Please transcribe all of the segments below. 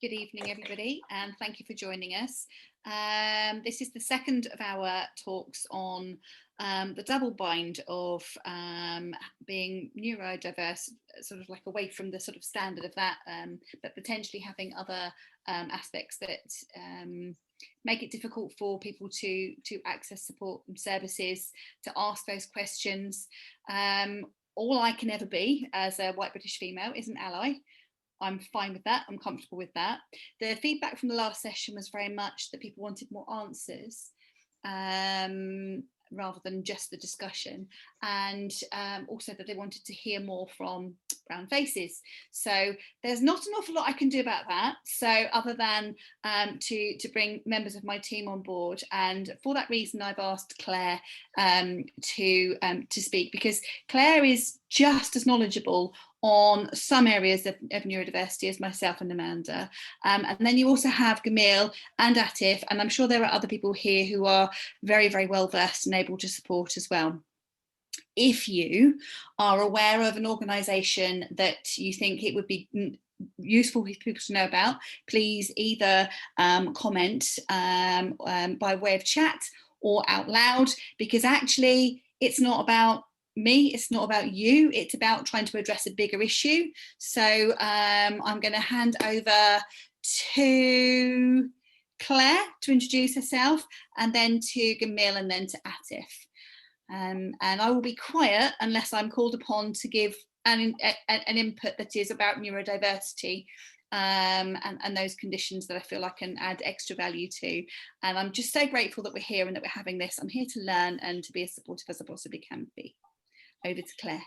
Good evening, everybody, and thank you for joining us. This is the second of our talks on the double bind of being neurodiverse, sort of like away from the sort of standard of that, but potentially having other aspects that make it difficult for people to access support and services, to ask those questions. All I can ever be as a white British female is an ally. I'm fine with that. I'm comfortable with that. The feedback from the last session was very much that people wanted more answers rather than just the discussion, and also that they wanted to hear more from brown faces. So there's not an awful lot I can do about that. So other than to bring members of my team on board, and for that reason I've asked Claire to speak, because Claire is just as knowledgeable on some areas of neurodiversity as myself and Amanda. And then you also have Gamiel and Atif, and I'm sure there are other people here who are very, very well versed and able to support as well. If you are aware of an organisation that you think it would be useful for people to know about, please either comment by way of chat or out loud, because actually it's not about me, it's not about you, it's about trying to address a bigger issue. So I'm going to hand over to Claire to introduce herself, and then to Gamiel, and then to Atif. And I will be quiet unless I'm called upon to give an input that is about neurodiversity and those conditions that I feel I can add extra value to. And I'm just so grateful that we're here and that we're having this. I'm here to learn and to be as supportive as I possibly can be. Over to Claire.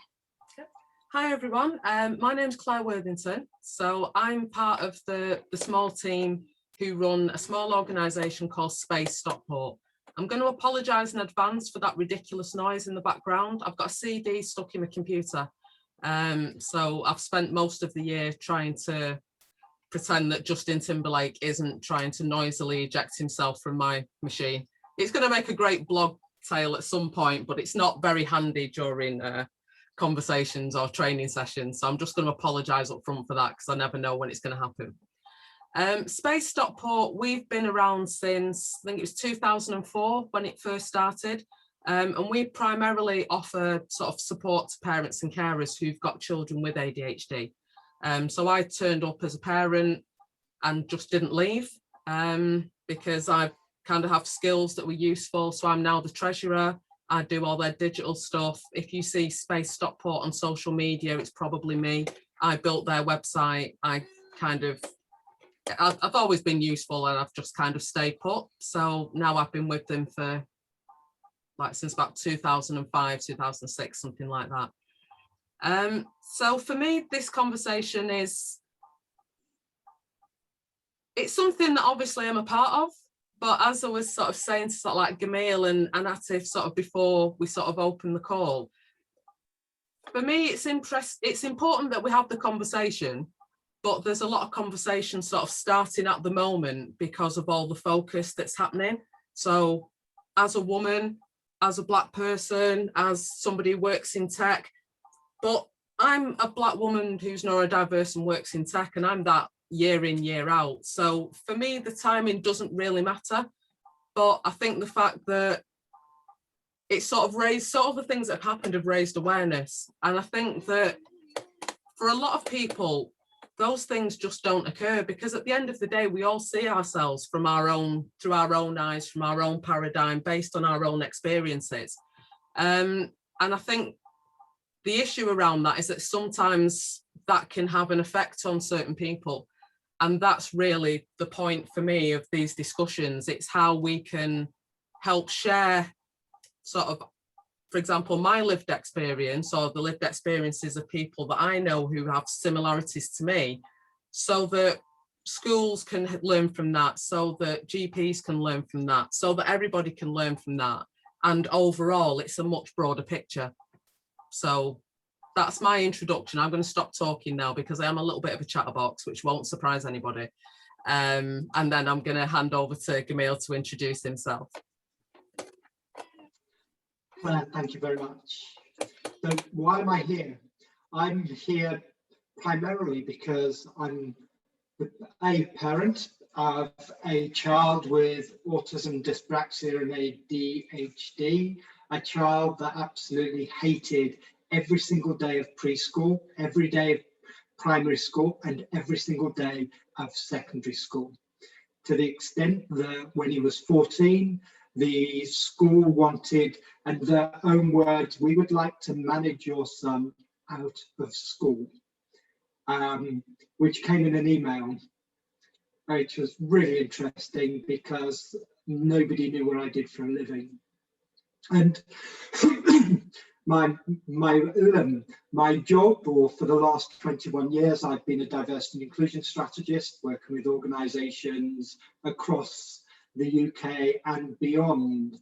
Hi everyone, my name's Claire Worthington. So I'm part of the small team who run a small organisation called SPACE Stockport. I'm going to apologise in advance for that ridiculous noise in the background. I've got a CD stuck in my computer. So I've spent most of the year trying to pretend that Justin Timberlake isn't trying to noisily eject himself from my machine. It's going to make a great blog tale at some point, but it's not very handy during conversations or training sessions. So I'm just going to apologise up front for that, because I never know when it's going to happen. SPACE Stockport, we've been around since, I think it was 2004 when it first started. And we primarily offer sort of support to parents and carers who've got children with ADHD. So I turned up as a parent and just didn't leave because I kind of have skills that were useful. So I'm now the treasurer. I do all their digital stuff. If you see SPACE Stockport on social media, it's probably me. I built their website. I've always been useful, and I've just kind of stayed put. So now I've been with them for since about 2005, 2006, something like that. So for me, this conversation it's something that obviously I'm a part of. But as I was sort of saying to sort of like Gamiel and Atif sort of before we sort of opened the call, for me, it's important that we have the conversation, but there's a lot of conversation sort of starting at the moment because of all the focus that's happening. So as a woman, as a Black person, as somebody who works in tech, but I'm a Black woman who's neurodiverse and works in tech, and I'm that year in, year out. So for me, the timing doesn't really matter, but I think the fact that it's sort of the things that have happened have raised awareness. And I think that for a lot of people, those things just don't occur, because at the end of the day, we all see ourselves through our own eyes, from our own paradigm, based on our own experiences. And I think the issue around that is that sometimes that can have an effect on certain people. And that's really the point for me of these discussions. It's how we can help share sort of, for example, my lived experience or the lived experiences of people that I know who have similarities to me, so that schools can learn from that, so that GPs can learn from that, so that everybody can learn from that. And overall, it's a much broader picture. So that's my introduction. I'm going to stop talking now because I am a little bit of a chatterbox, which won't surprise anybody. And then I'm going to hand over to Gamiel to introduce himself. Well, thank you very much. So why am I here? I'm here primarily because I'm a parent of a child with autism, dyspraxia and ADHD, a child that absolutely hated every single day of preschool, every day of primary school and every single day of secondary school. To the extent that when he was 14, the school wanted, and their own words, we would like to manage your son out of school, which came in an email, which was really interesting because nobody knew what I did for a living. And my job, or for the last 21 years, I've been a diversity and inclusion strategist, working with organisations across the UK and beyond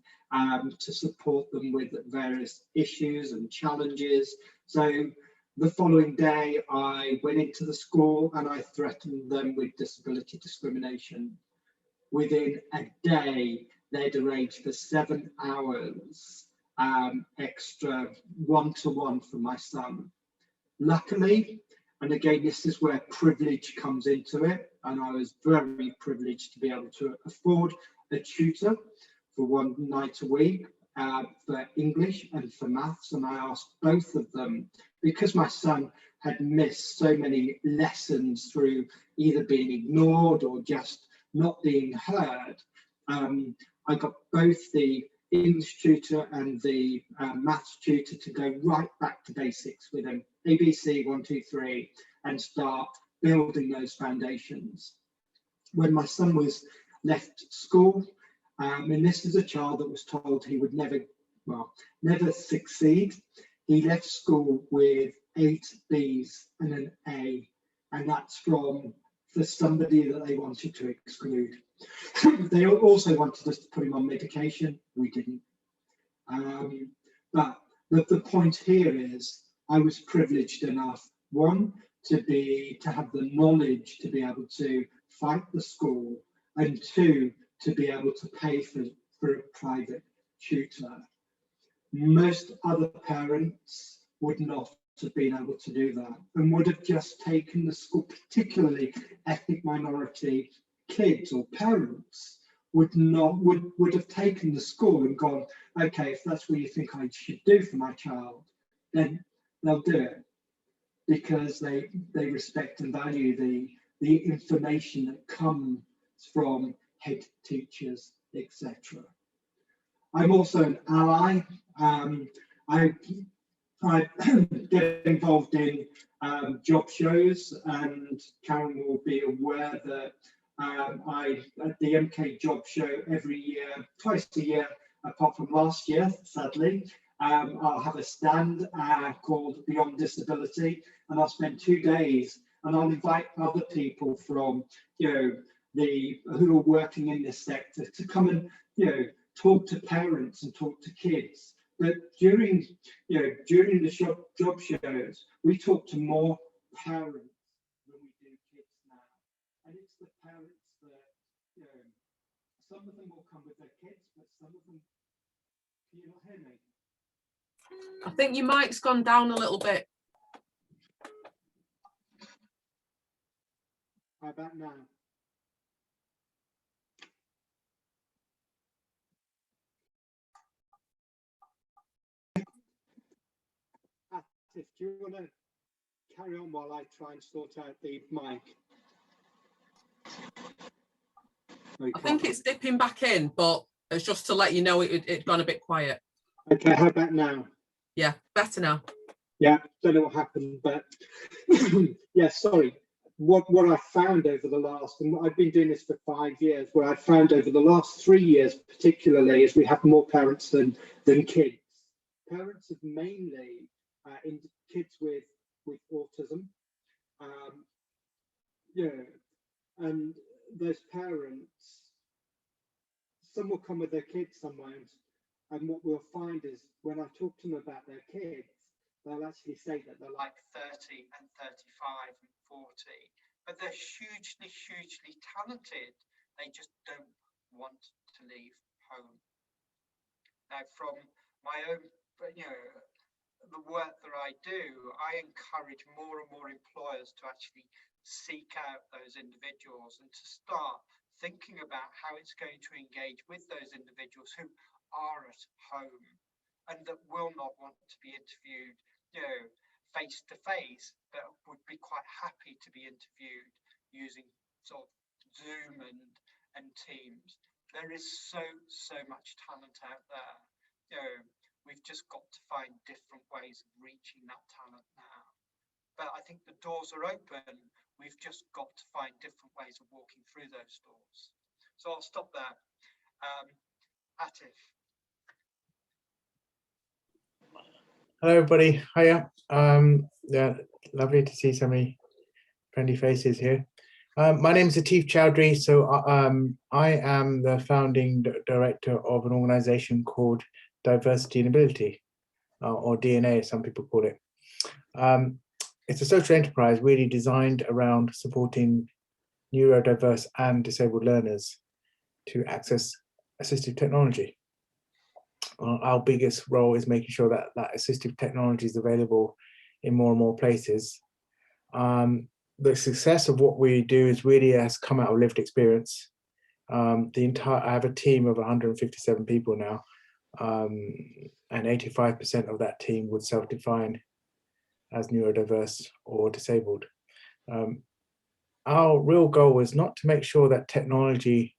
to support them with various issues and challenges. So the following day, I went into the school and I threatened them with disability discrimination. Within a day, they'd arranged for 7 hours extra one-to-one for my son. Luckily, and again, this is where privilege comes into it, and I was very privileged to be able to afford a tutor for one night a week for English and for maths, and I asked both of them, because my son had missed so many lessons through either being ignored or just not being heard. I got both the English tutor and the maths tutor to go right back to basics with him, ABC 1, 2, 3, and start building those foundations. When my son was left school, and this is a child that was told he would never succeed. He left school with 8 B's and an A, and that's for somebody that they wanted to exclude. They also wanted us to put him on medication. We didn't. But the point here is I was privileged enough, one, to have the knowledge to be able to fight the school, and two, to be able to pay for a private tutor. Most other parents would not have been able to do that and would have just taken the school, particularly ethnic minority kids or parents would have taken the school and gone, okay, if that's what you think I should do for my child, then they'll do it, because they respect and value the information that comes from head teachers, etc. I'm also an ally. I get involved in job shows, and Karen will be aware that at the MK job show every year, twice a year, apart from last year, sadly, I'll have a stand called Beyond Disability, and I'll spend 2 days, and I'll invite other people from, who are working in this sector to come and, talk to parents and talk to kids. But during the job shows, we talk to more parents than we do kids now. And it's the parents that, some of them will come with their kids, but some of them, can you not hear me? I think your mic's gone down a little bit. How about now? Atif, do you want to carry on while I try and sort out the mic? Okay. I think it's dipping back in, but it's just to let you know it'd gone a bit quiet. Okay, how about now? Yeah, better now. Yeah, don't know what happened, but yeah, sorry. What I found over the last, and I've been doing this for 5 years, what I found over the last 3 years particularly is we have more parents than kids. Parents have mainly in kids with autism. And those parents, some will come with their kids, some won't. And what we'll find is when I talk to them about their kids, they'll actually say that they're like 30 and 35 and 40, but they're hugely, hugely talented. They just don't want to leave home. Now, from my own, the work that I do, I encourage more and more employers to actually seek out those individuals and to start thinking about how it's going to engage with those individuals who are at home and that will not want to be interviewed, face to face, but would be quite happy to be interviewed using sort of Zoom and Teams. There is so much talent out there. We've just got to find different ways of reaching that talent now. But I think the doors are open. We've just got to find different ways of walking through those doors. So I'll stop there. Atif. Hello, everybody. Hiya. Yeah, lovely to see so many friendly faces here. My name is Atif Chowdhury. So I am the founding director of an organization called Diversity and Ability, or DNA, as some people call it. It's a social enterprise really designed around supporting neurodiverse and disabled learners to access assistive technology. Our biggest role is making sure that that assistive technology is available in more and more places. The success of what we do is really has come out of lived experience. I have a team of 157 people now, and 85% of that team would self-define as neurodiverse or disabled. Our real goal is not to make sure that technology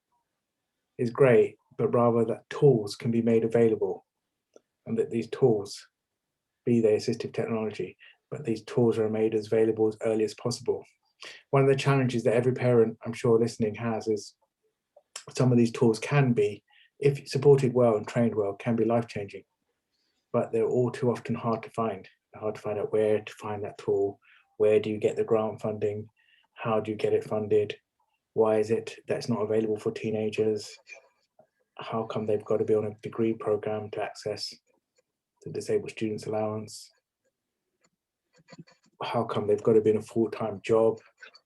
is great, but rather that tools can be made available, and that these tools, be they assistive technology, but these tools are made as available as early as possible. One of the challenges that every parent, I'm sure listening, has is some of these tools can be, if supported well and trained well, can be life-changing, but they're all too often hard to find. They're hard to find out where to find that tool, where do you get the grant funding, how do you get it funded, why is it that's not available for teenagers, how come they've got to be on a degree program to access the disabled students allowance, how come they've got to be in a full-time job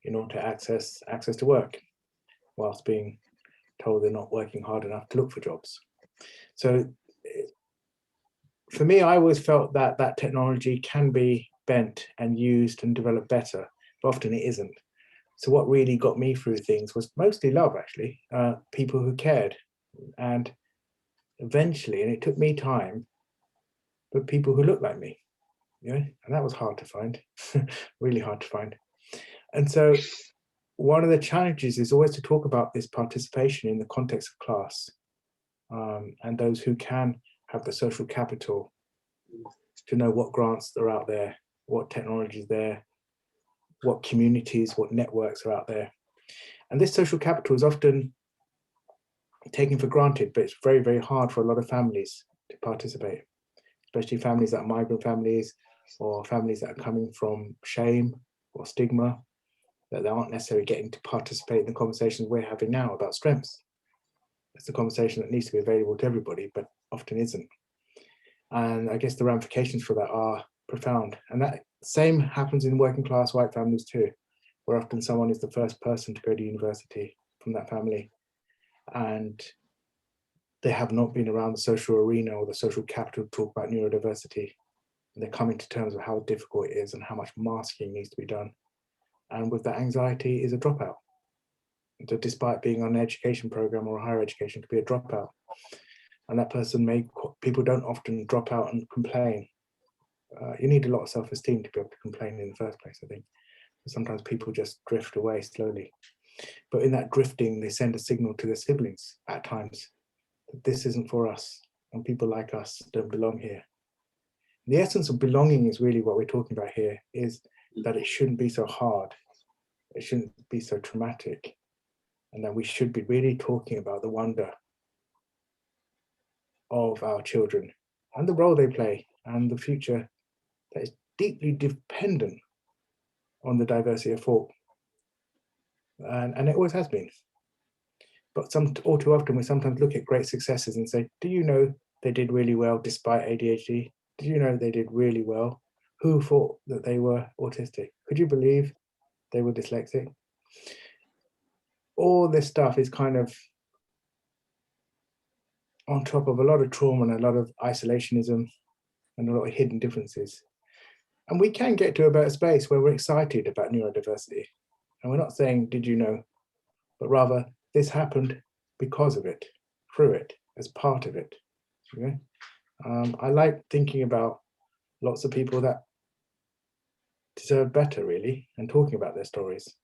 in order to access to work, whilst being told they're not working hard enough to look for jobs. So for me, I always felt that that technology can be bent and used and developed better, but often it isn't. So what really got me through things was mostly love, actually, people who cared. And eventually, and it took me time, but people who looked like me, and that was hard to find, really hard to find. And so one of the challenges is always to talk about this participation in the context of class, and those who can have the social capital to know what grants are out there, what technology is there, what communities, what networks are out there. And this social capital is often taken for granted, but it's very, very hard for a lot of families to participate, especially families that are migrant families or families that are coming from shame or stigma, that they aren't necessarily getting to participate in the conversations we're having now about strengths. It's a conversation that needs to be available to everybody, but often isn't. And I guess the ramifications for that are profound. And that same happens in working class white families too, where often someone is the first person to go to university from that family, and they have not been around the social arena or the social capital to talk about neurodiversity. And they're coming to terms with how difficult it is and how much masking needs to be done. And with that, anxiety is a dropout. So despite being on an education program or a higher education, could be a dropout. And that person people don't often drop out and complain. You need a lot of self-esteem to be able to complain in the first place, I think. Sometimes people just drift away slowly. But in that drifting, they send a signal to their siblings at times that this isn't for us, and people like us don't belong here. The essence of belonging is really what we're talking about here, is that it shouldn't be so hard. It shouldn't be so traumatic. And that we should be really talking about the wonder of our children and the role they play and the future that is deeply dependent on the diversity of thought. And it always has been. But all too often, we sometimes look at great successes and say, do you know they did really well despite ADHD? Did you know they did really well? Who thought that they were autistic? Could you believe they were dyslexic? All this stuff is kind of on top of a lot of trauma and a lot of isolationism and a lot of hidden differences. And we can get to a better space where we're excited about neurodiversity. And we're not saying, did you know, but rather this happened because of it, through it, as part of it. Okay? I like thinking about lots of people that deserve better, really, and talking about their stories.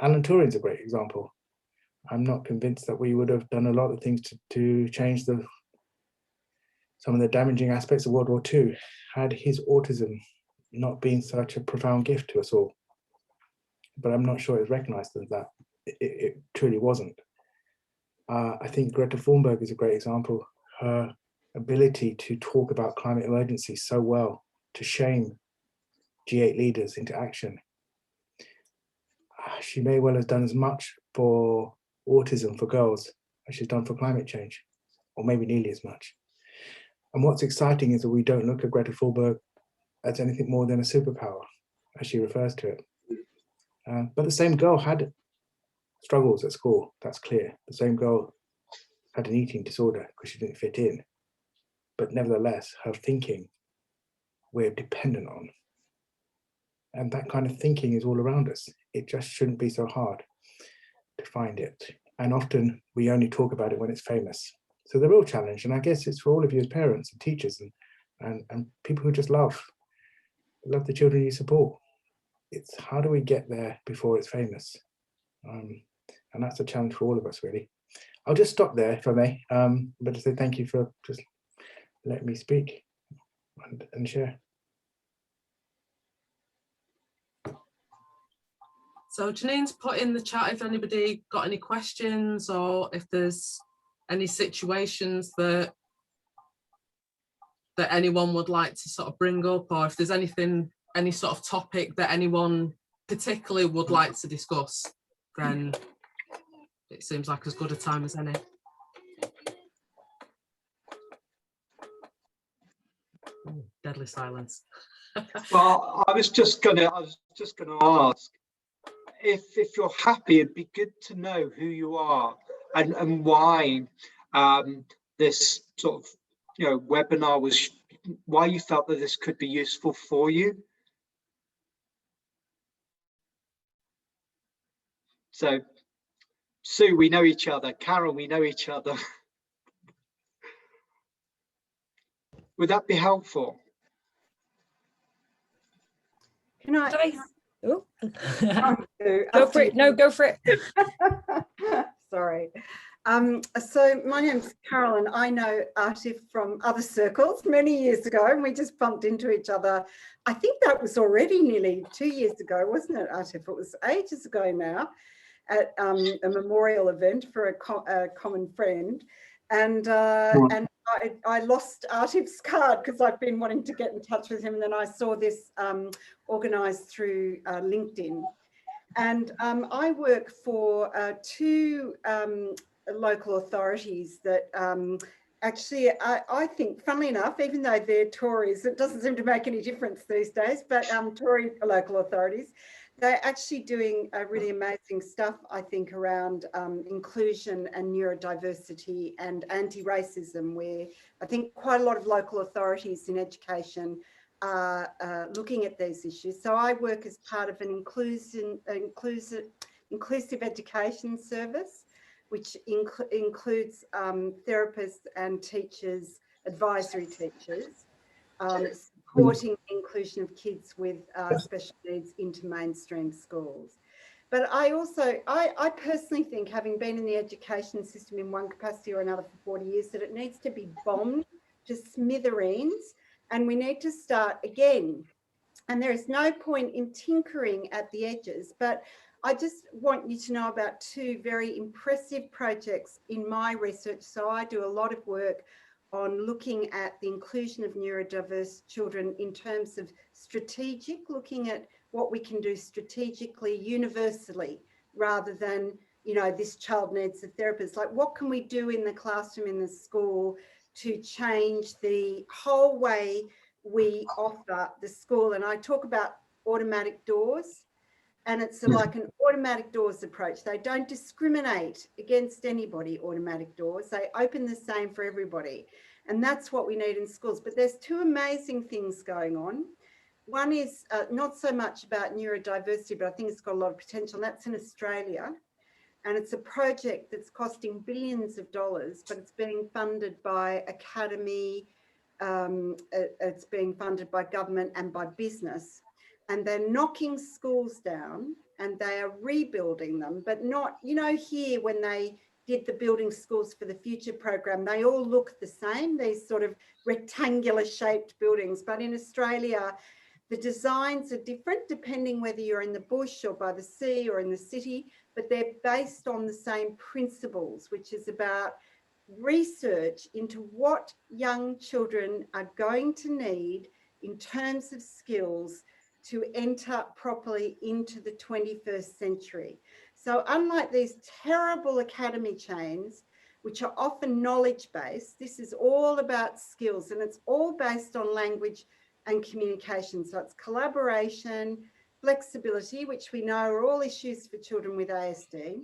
Alan Turing's a great example. I'm not convinced that we would have done a lot of things to change some of the damaging aspects of World War II had his autism not been such a profound gift to us all. But I'm not sure it's recognized as that. It truly wasn't. I think Greta Thunberg is a great example. Her ability to talk about climate emergency so well, to shame G8 leaders into action. She may well have done as much for autism for girls as she's done for climate change, or maybe nearly as much. And what's exciting is that we don't look at Greta Thunberg as anything more than a superpower, as she refers to it. But the same girl had struggles at school, that's clear. The same girl had an eating disorder because she didn't fit in. But nevertheless, her thinking, we're dependent on. And that kind of thinking is all around us. It just shouldn't be so hard to find it. And often we only talk about it when it's famous. So the real challenge, and I guess it's for all of you as parents and teachers and people who just love the children you support. It's how do we get there before it's famous? And that's a challenge for all of us, really. I'll just stop there, if I may, but to say thank you for just letting me speak and share. So Jannine's put in the chat if anybody got any questions or if there's any situations that anyone would like to sort of bring up, or if there's anything, any sort of topic that anyone particularly would like to discuss, then it seems like as good a time as any. Ooh, deadly silence. Well, I was just gonna ask if you're happy, it'd be good to know who you are and why this sort of webinar was, why you felt that this could be useful for you. So, Sue, we know each other. Carol, we know each other. Would that be helpful? Can I? Oh. Go for it. No, go for it. Sorry. So my name's Carol and I know Atif from other circles many years ago, and we just bumped into each other. I think that was already nearly 2 years ago, wasn't it, Atif? It was ages ago now at a memorial event for a common friend. And I lost Atif's card because I've been wanting to get in touch with him. And then I saw this organised through LinkedIn. And I work for two local authorities that actually, I think, funnily enough, even though they're Tories, it doesn't seem to make any difference these days, but Tory local authorities, they're actually doing really amazing stuff, I think, around inclusion and neurodiversity and anti-racism, where I think quite a lot of local authorities in education are looking at these issues. So I work as part of an inclusive education service, which includes therapists and teachers, advisory teachers, supporting the inclusion of kids with special needs into mainstream schools. But I also, I personally think, having been in the education system in one capacity or another for 40 years, that it needs to be bombed to smithereens, and we need to start again. And there is no point in tinkering at the edges, but I just want you to know about two very impressive projects in my research. So I do a lot of work on looking at the inclusion of neurodiverse children in terms of strategic, looking at what we can do strategically, universally, rather than, you know, this child needs a therapist. Like, what can we do in the classroom, in the school, to change the whole way we offer the school? And I talk about automatic doors. And it's like an automatic doors approach. They don't discriminate against anybody, automatic doors. They open the same for everybody. And that's what we need in schools. But there's two amazing things going on. one is not so much about neurodiversity, but I think it's got a lot of potential, and that's in Australia. And it's a project that's costing billions of dollars, but it's being funded by academy, it's being funded by government and by business. And they're knocking schools down and they are rebuilding them, but not, you know, here when they did the Building Schools for the Future program, they all look the same, these sort of rectangular shaped buildings. But in Australia, the designs are different depending whether you're in the bush or by the sea or in the city, but they're based on the same principles, which is about research into what young children are going to need in terms of skills to enter properly into the 21st century. So unlike these terrible academy chains, which are often knowledge-based, this is all about skills, and it's all based on language and communication. So it's collaboration, flexibility, which we know are all issues for children with ASD.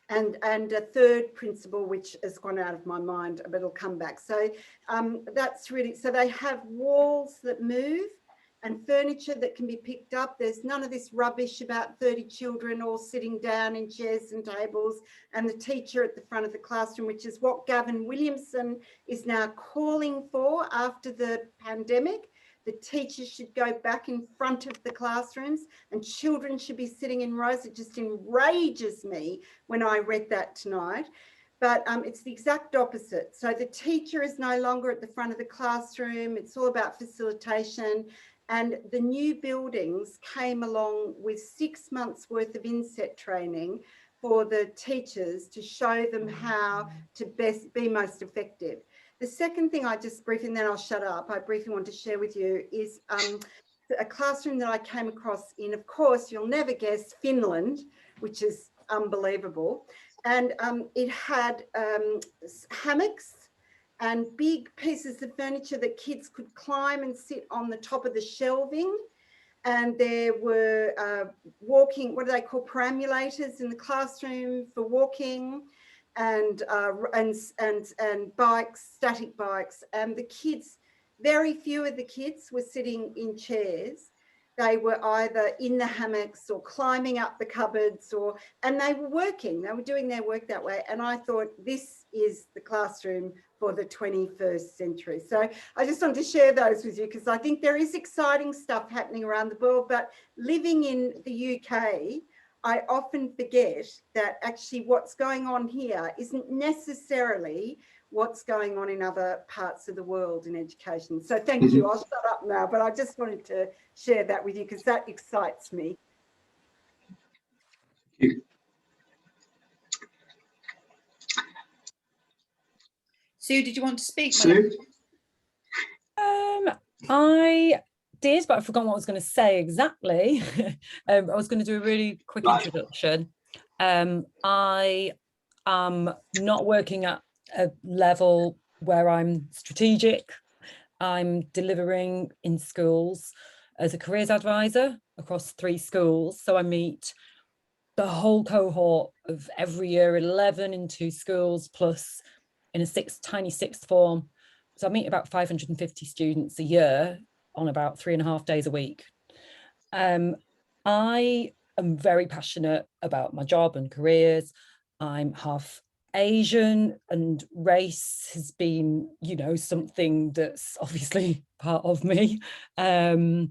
And a third principle, which has gone out of my mind, but it'll come back. So that's really, so they have walls that move and furniture that can be picked up. There's none of this rubbish about 30 children all sitting down in chairs and tables and the teacher at the front of the classroom, which is what Gavin Williamson is now calling for after the pandemic. The teachers should go back in front of the classrooms and children should be sitting in rows. It just enrages me when I read that tonight. But it's the exact opposite. So the teacher is no longer at the front of the classroom. It's all about facilitation. And the new buildings came along with 6 months worth of inset training for the teachers to show them how to best be most effective. The second thing I just briefly, and then I'll shut up, I briefly want to share with you is a classroom that I came across in, of course, you'll never guess, Finland, which is unbelievable. And it had hammocks and big pieces of furniture that kids could climb and sit on the top of the shelving. And there were walking, what do they call, perambulators in the classroom for walking, and bikes, static bikes. And the kids, very few of the kids were sitting in chairs. They were either in the hammocks or climbing up the cupboards, and they were working. They were doing their work that way. And I thought, this is the classroom for the 21st century. So I just wanted to share those with you because I think there is exciting stuff happening around the world. But living in the UK, I often forget that actually what's going on here isn't necessarily what's going on in other parts of the world in education. So thank you. I'll shut up now, but I just wanted to share that with you because that excites me. Thank you. Sue, did you want to speak? Sue? I did, but I forgot what I was going to say exactly. I was going to do a really quick introduction. I am not working at a level where I'm strategic. I'm delivering in schools as a careers advisor across 3 schools. So I meet the whole cohort of every year 11 in 2 schools, plus in a tiny sixth form. So I meet about 550 students a year on about 3.5 days a week. I am very passionate about my job and careers. I'm half Asian, and race has been, you know, something that's obviously part of me. And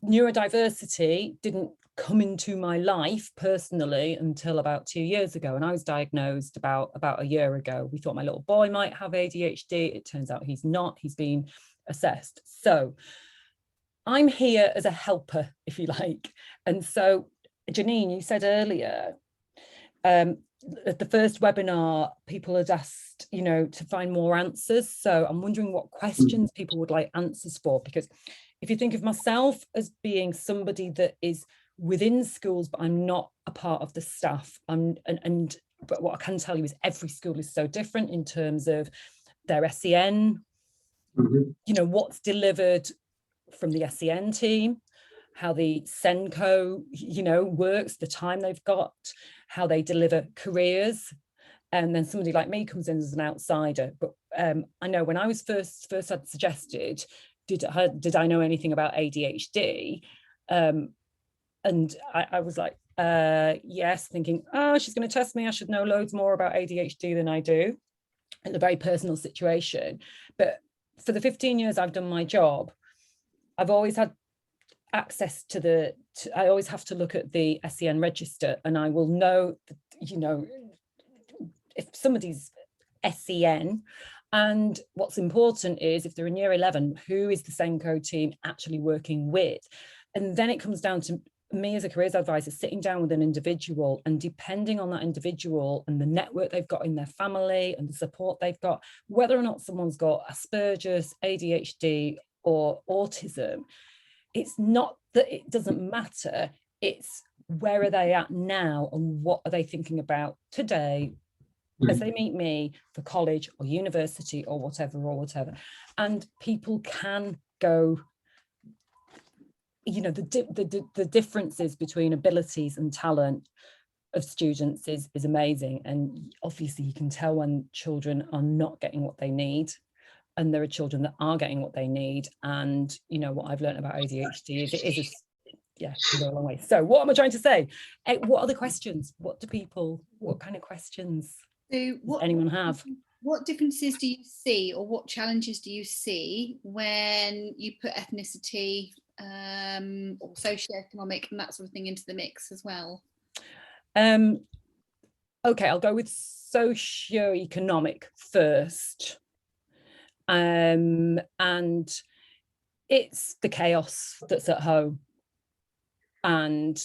neurodiversity didn't come into my life personally until about 2 years ago, and I was diagnosed about a year ago. We thought my little boy might have ADHD. It turns out he's not. He's been assessed. So I'm here as a helper, if you like. And so, Jannine, you said earlier at the first webinar, people had asked, you know, to find more answers. So I'm wondering what questions people would like answers for, because if you think of myself as being somebody that is within schools, but I'm not a part of the staff, but what I can tell you is every school is so different in terms of their SEN, you know, what's delivered from the SEN team, how the SENCO, you know, works, the time they've got, how they deliver careers. And then somebody like me comes in as an outsider, but I know when I was first had suggested, did I know anything about ADHD? And I was like, yes, thinking, oh, she's going to test me. I should know loads more about ADHD than I do. It's a very personal situation. But for the 15 years I've done my job, I've always had access to I always have to look at the SEN register, and I will know, you know, if somebody's SEN. And what's important is if they're in year 11, who is the SENCO team actually working with? And then it comes down to me as a careers advisor sitting down with an individual, and depending on that individual and the network they've got in their family and the support they've got, whether or not someone's got Asperger's, ADHD or autism, it's not that it doesn't matter, it's where are they at now and what are they thinking about today as they meet me for college or university or whatever. And people can go, you know, the differences between abilities and talent of students is amazing. And obviously you can tell when children are not getting what they need, and there are children that are getting what they need. And you know what I've learned about ADHD is it is yeah, can go a long way. So what am I trying to say? What are the questions? What kind of questions does anyone have? What differences do you see, or what challenges do you see when you put ethnicity or socioeconomic and that sort of thing into the mix as well? Okay, I'll go with socioeconomic first. And it's the chaos that's at home, and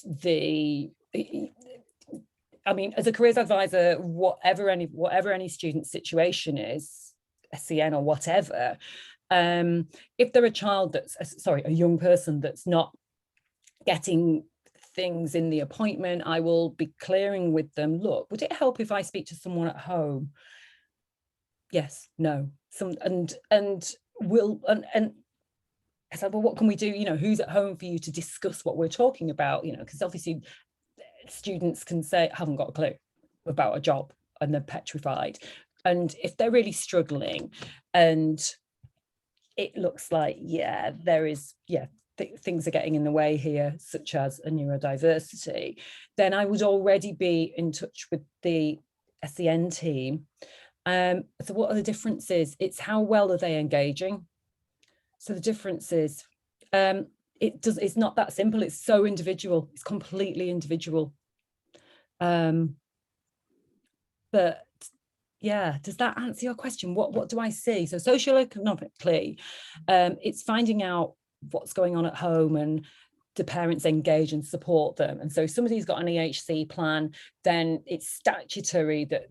I mean, as a careers advisor, whatever any student's situation is, SEN or whatever, if they're a young person that's not getting things in the appointment, I will be clearing with them, look, would it help if I speak to someone at home? Yes, no, and I said, well, what can we do? You know, who's at home for you to discuss what we're talking about? You know, because obviously students can say, I haven't got a clue about a job, and they're petrified. And if they're really struggling and it looks like, things are getting in the way here, such as a neurodiversity, then I would already be in touch with the SEN team. So what are the differences? It's how well are they engaging? So the difference is, it's not that simple. It's so individual. It's completely individual. But yeah, does that answer your question? What do I see? So socioeconomically, it's finding out what's going on at home and the parents engage and support them. And so if somebody's got an EHC plan, then it's statutory that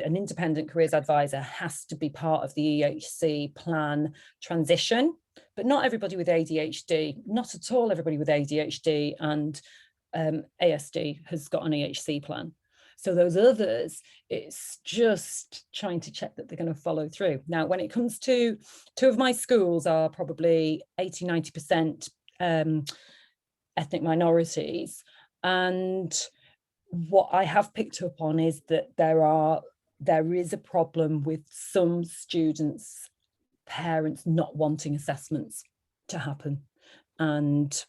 an independent careers advisor has to be part of the EHC plan transition. But not everybody with ADHD, not at all everybody with ADHD and ASD has got an EHC plan. So those others, it's just trying to check that they're going to follow through. Now, when it comes to, two of my schools are probably 80-90% ethnic minorities. And what I have picked up on is that there is a problem with some students' parents not wanting assessments to happen. And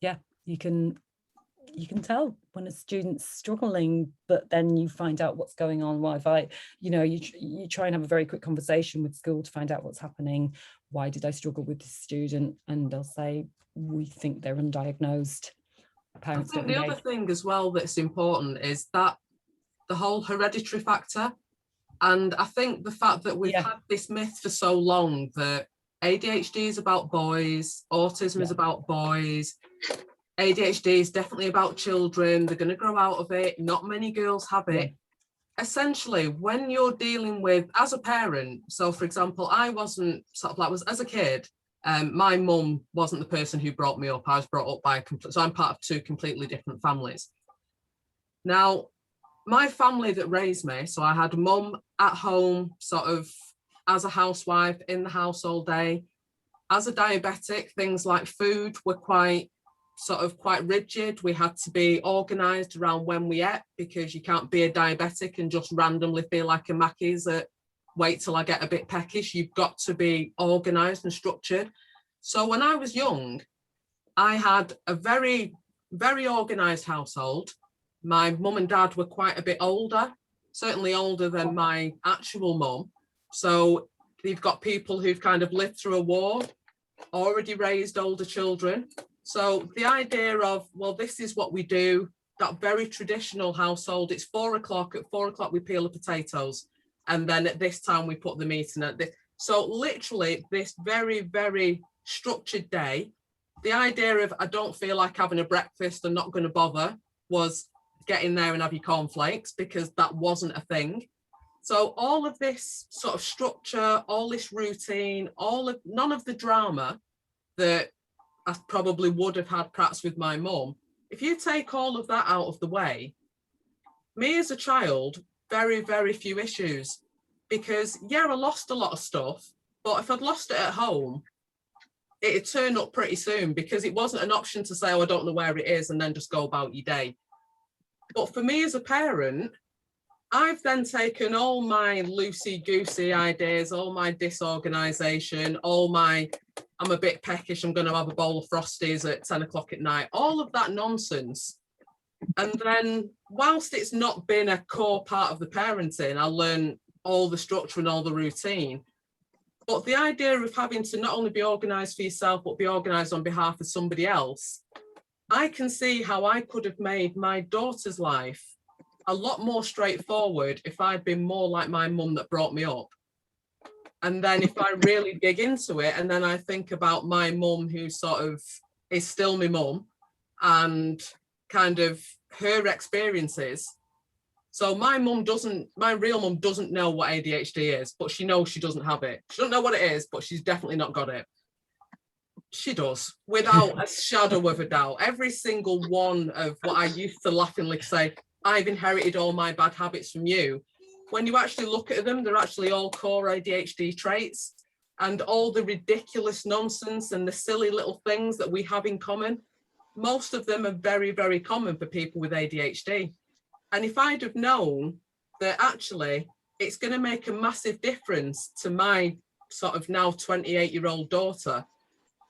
yeah, you can tell when a student's struggling, but then you find out what's going on. You try and have a very quick conversation with school to find out what's happening. Why did I struggle with this student? And they'll say, we think they're undiagnosed. Parents I think the other thing as well that's important is that the whole hereditary factor. And I think the fact that we've had this myth for so long that ADHD is about boys, autism is about boys, ADHD is definitely about children, they're going to grow out of it, not many girls have it. Essentially, when you're dealing with, as a parent, so for example, I wasn't as a kid, my mum wasn't the person who brought me up. I was brought up by so I'm part of two completely different families. Now, my family that raised me, so I had mum at home, sort of as a housewife in the house all day. As a diabetic, things like food were quite rigid. We had to be organised around when we ate, because you can't be a diabetic and just randomly feel like a Mackey's at wait till I get a bit peckish. You've got to be organised and structured. So when I was young, I had a very, very organised household. My mum and dad were quite a bit older, certainly older than my actual mum. So you've got people who've kind of lived through a war, already raised older children. So the idea of, well, this is what we do, that very traditional household, it's 4 o'clock, at 4 o'clock we peel the potatoes, and then at this time we put the meat in it. So literally this very, very structured day, the idea of I don't feel like having a breakfast, I'm not going to bother, was get in there and have your cornflakes, because that wasn't a thing. So all of this sort of structure, all this routine, none of the drama that I probably would have had perhaps with my mum, if you take all of that out of the way, me as a child, very, very few issues. Because yeah, I lost a lot of stuff, but if I'd lost it at home, it'd turn up pretty soon, because it wasn't an option to say, oh, I don't know where it is, and then just go about your day. But for me as a parent, I've then taken all my loosey-goosey ideas, all my disorganisation, I'm a bit peckish, I'm going to have a bowl of Frosties at 10 o'clock at night, all of that nonsense. And then whilst it's not been a core part of the parenting, I learned all the structure and all the routine. But the idea of having to not only be organised for yourself, but be organised on behalf of somebody else, I can see how I could have made my daughter's life a lot more straightforward if I'd been more like my mum that brought me up. And then if I really dig into it, and then I think about my mum, who sort of is still my mum, and kind of her experiences. So my real mum doesn't know what ADHD is, but she knows she doesn't have it. She doesn't know what it is, but she's definitely not got it. She does, without a shadow of a doubt. Every single one of what I used to laughingly say, I've inherited all my bad habits from you. When you actually look at them, they're actually all core ADHD traits, and all the ridiculous nonsense and the silly little things that we have in common, most of them are very, very common for people with ADHD. And if I'd have known that actually it's going to make a massive difference to my sort of now 28-year-old daughter,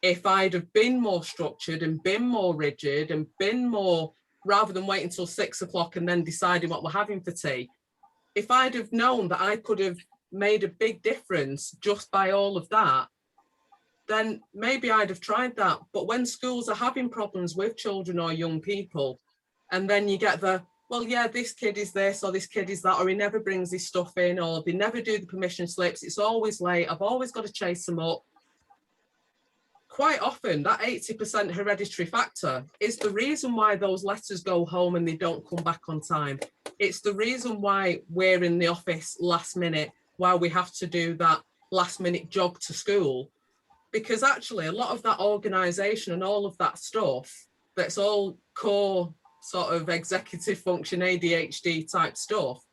if I'd have been more structured and been more rigid and been more, rather than waiting until 6 o'clock and then deciding what we're having for tea, if I'd have known that I could have made a big difference just by all of that, then maybe I'd have tried that. But when schools are having problems with children or young people, and then you get well, yeah, this kid is this or this kid is that, or he never brings his stuff in, or they never do the permission slips, it's always late, I've always got to chase them up. Quite often, that 80% hereditary factor is the reason why those letters go home and they don't come back on time. It's the reason why we're in the office last minute, why we have to do that last minute jog to school. Because actually, a lot of that organisation and all of that stuff, that's all core sort of executive function, ADHD type stuff,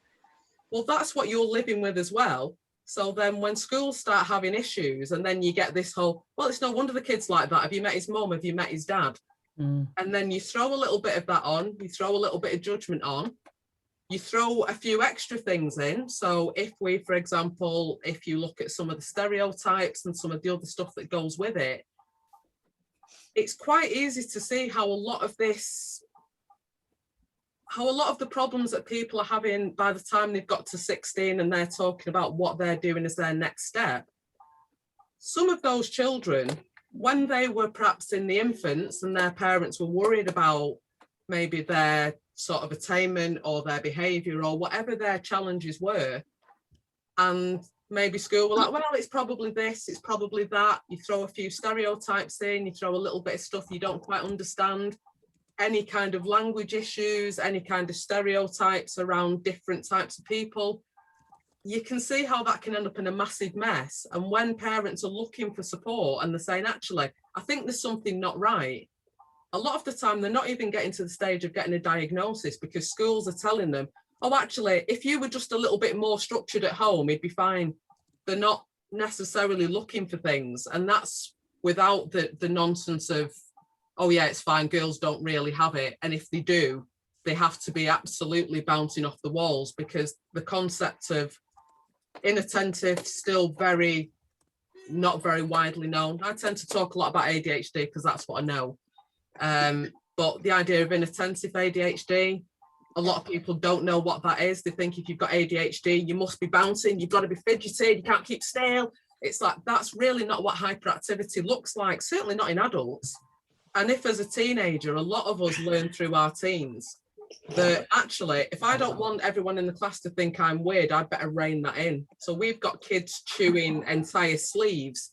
well, that's what you're living with as well. So then when schools start having issues, and then you get this whole, well, it's no wonder the kid's like that. Have you met his mum? Have you met his dad? And then you throw a little bit of that on, you throw a little bit of judgment on, you throw a few extra things in. So if we, for example, if you look at some of the stereotypes and some of the other stuff that goes with it, it's quite easy to see how a lot of the problems that people are having by the time they've got to 16 and they're talking about what they're doing as their next step, some of those children, when they were perhaps in the infants and their parents were worried about maybe their sort of attainment or their behaviour or whatever their challenges were, and maybe school were like, well, it's probably this, it's probably that, you throw a few stereotypes in, you throw a little bit of stuff you don't quite understand, any kind of language issues, any kind of stereotypes around different types of people, you can see how that can end up in a massive mess. And when parents are looking for support and they're saying, actually, I think there's something not right, a lot of the time they're not even getting to the stage of getting a diagnosis, because schools are telling them, oh, actually, if you were just a little bit more structured at home, you'd be fine. They're not necessarily looking for things. And that's without the nonsense of, oh yeah, it's fine, girls don't really have it. And if they do, they have to be absolutely bouncing off the walls, because the concept of inattentive, still not very widely known. I tend to talk a lot about ADHD because that's what I know. But the idea of inattentive ADHD, a lot of people don't know what that is. They think if you've got ADHD, you must be bouncing, you've got to be fidgety, you can't keep still. It's like, that's really not what hyperactivity looks like, certainly not in adults. And if as a teenager, a lot of us learn through our teens that actually, if I don't want everyone in the class to think I'm weird, I'd better rein that in. So we've got kids chewing entire sleeves,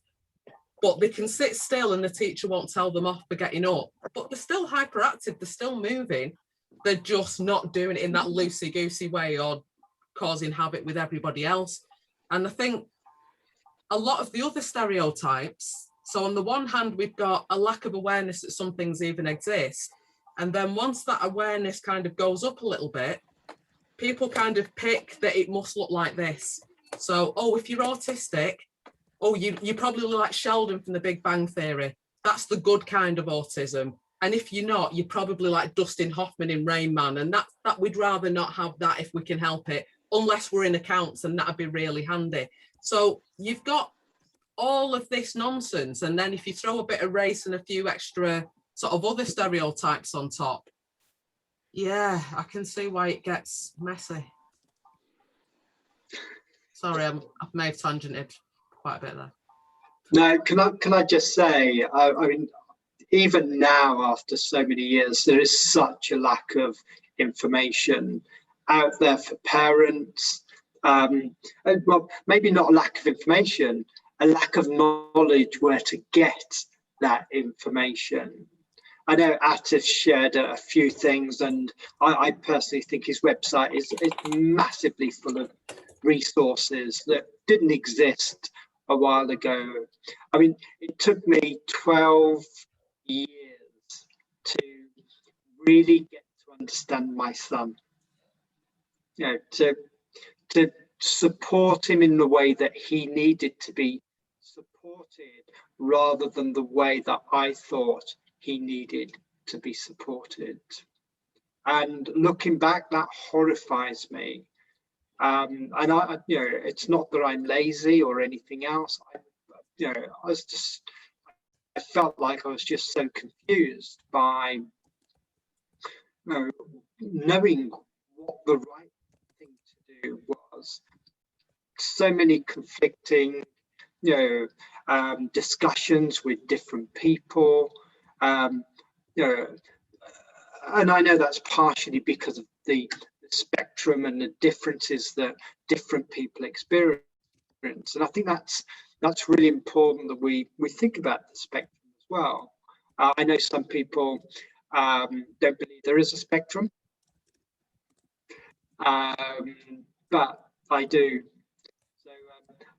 but they can sit still and the teacher won't tell them off for getting up. But they're still hyperactive, they're still moving. They're just not doing it in that loosey-goosey way or causing havoc with everybody else. And I think a lot of the other stereotypes, so on the one hand, we've got a lack of awareness that some things even exist. And then once that awareness kind of goes up a little bit, people kind of pick that it must look like this. So, oh, if you're autistic, oh, you probably look like Sheldon from the Big Bang Theory. That's the good kind of autism. And if you're not, you're probably like Dustin Hoffman in Rain Man. And that we'd rather not have that if we can help it, unless we're in accounts, and that'd be really handy. So you've got all of this nonsense. And then if you throw a bit of race and a few extra sort of other stereotypes on top, yeah, I can see why it gets messy. Sorry, I may have tangented quite a bit there. No, can I just say, I mean, even now, after so many years, there is such a lack of information out there for parents. Well, maybe not a lack of information, a lack of knowledge where to get that information. I know Atif shared a few things, and I personally think his website is massively full of resources that didn't exist a while ago. I mean, it took me 12 years to really get to understand my son, you know, to support him in the way that he needed to be supported, rather than the way that I thought he needed to be supported. And looking back, that horrifies me. And I, you know, it's not that I'm lazy or anything else. I felt like I was just so confused by, you know, knowing what the right thing to do was. So many conflicting, you know, discussions with different people. You know, and I know that's partially because of the spectrum and the differences that different people experience. And I think that's really important that we think about the spectrum as well. I know some people don't believe there is a spectrum, but I do. So,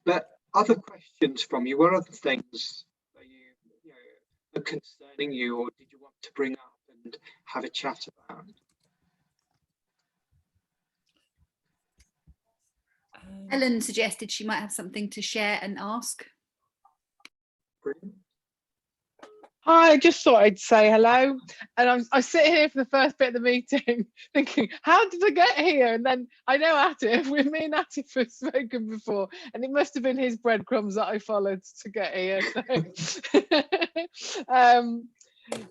but other questions from you? What other things are you know, are concerning you, or did you want to bring up and have a chat about? Ellen suggested she might have something to share and ask. Brilliant. Hi, I just thought I'd say hello. And I sit here for the first bit of the meeting thinking, how did I get here? And then I know Atif, me and Atif have spoken before, and it must have been his breadcrumbs that I followed to get here. So,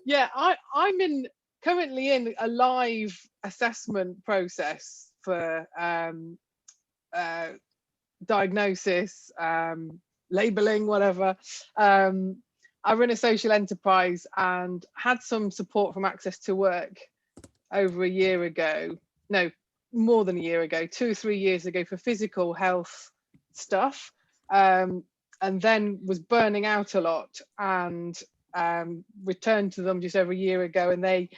yeah, I'm currently in a live assessment process for diagnosis, labeling, whatever. I run a social enterprise and had some support from Access to Work over a year ago, no, more than a year ago, 2 or 3 years ago, for physical health stuff, and then was burning out a lot, and returned to them just over a year ago, and they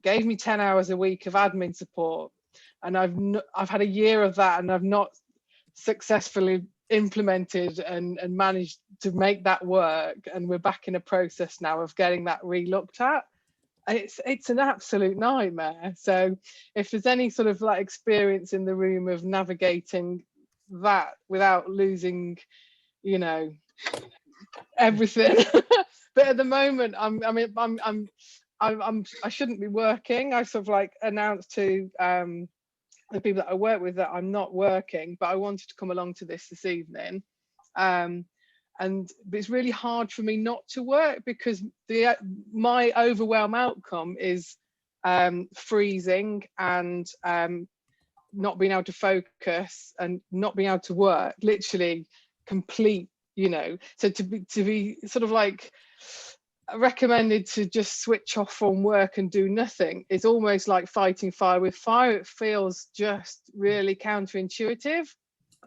gave me 10 hours a week of admin support, and I've had a year of that, and I've not successfully implemented and managed to make that work, and we're back in a process now of getting that re-looked at. It's an absolute nightmare. So if there's any sort of like experience in the room of navigating that without losing, you know, everything, but at the moment I shouldn't be working. I sort of like announced to the people that I work with that I'm not working, but I wanted to come along to this evening. And it's really hard for me not to work because my overwhelm outcome is freezing and not being able to focus and not being able to work, literally complete, you know. So to be sort of like recommended to just switch off from work and do nothing is almost like fighting fire with fire. It feels just really counterintuitive.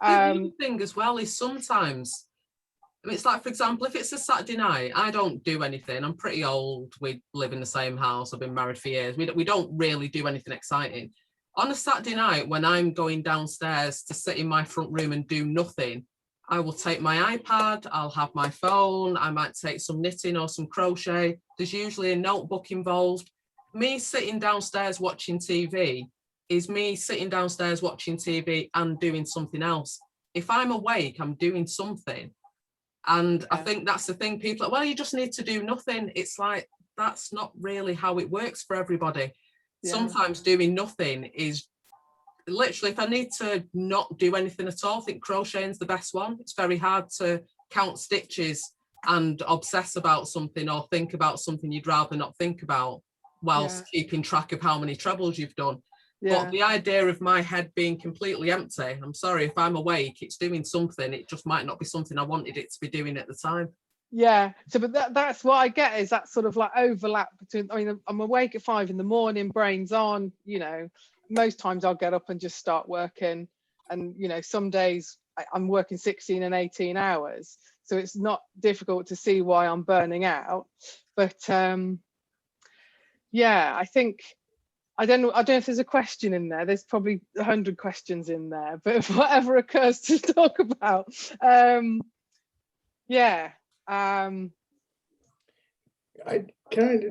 I think the other thing as well is sometimes, I mean, it's like, for example, if it's a Saturday night, I don't do anything. I'm pretty old. We live in the same house. I've been married for years. We don't really do anything exciting. On a Saturday night, when I'm going downstairs to sit in my front room and do nothing, I will take my iPad, I'll have my phone, I might take some knitting or some crochet. There's usually a notebook involved. Me sitting downstairs watching TV is me sitting downstairs watching TV and doing something else. If I'm awake, I'm doing something. And I think that's the thing. People are, well, you just need to do nothing. It's like, that's not really how it works for everybody. Yeah. Sometimes doing nothing is literally, if I need to not do anything at all, I think crocheting's the best one. It's very hard to count stitches and obsess about something or think about something you'd rather not think about whilst keeping track of how many trebles you've done. But the idea of my head being completely empty, I'm sorry, if I'm awake, it's doing something. It just might not be something I wanted it to be doing at the time. Yeah, so but that's what I get, is that sort of like overlap between, I mean, I'm awake at 5 in the morning, brain's on, you know, most times I'll get up and just start working. And, you know, some days I'm working 16 and 18 hours. So it's not difficult to see why I'm burning out. But yeah, I think, I don't know if there's a question in there. There's probably 100 questions in there, but whatever occurs to talk about. Yeah. Can I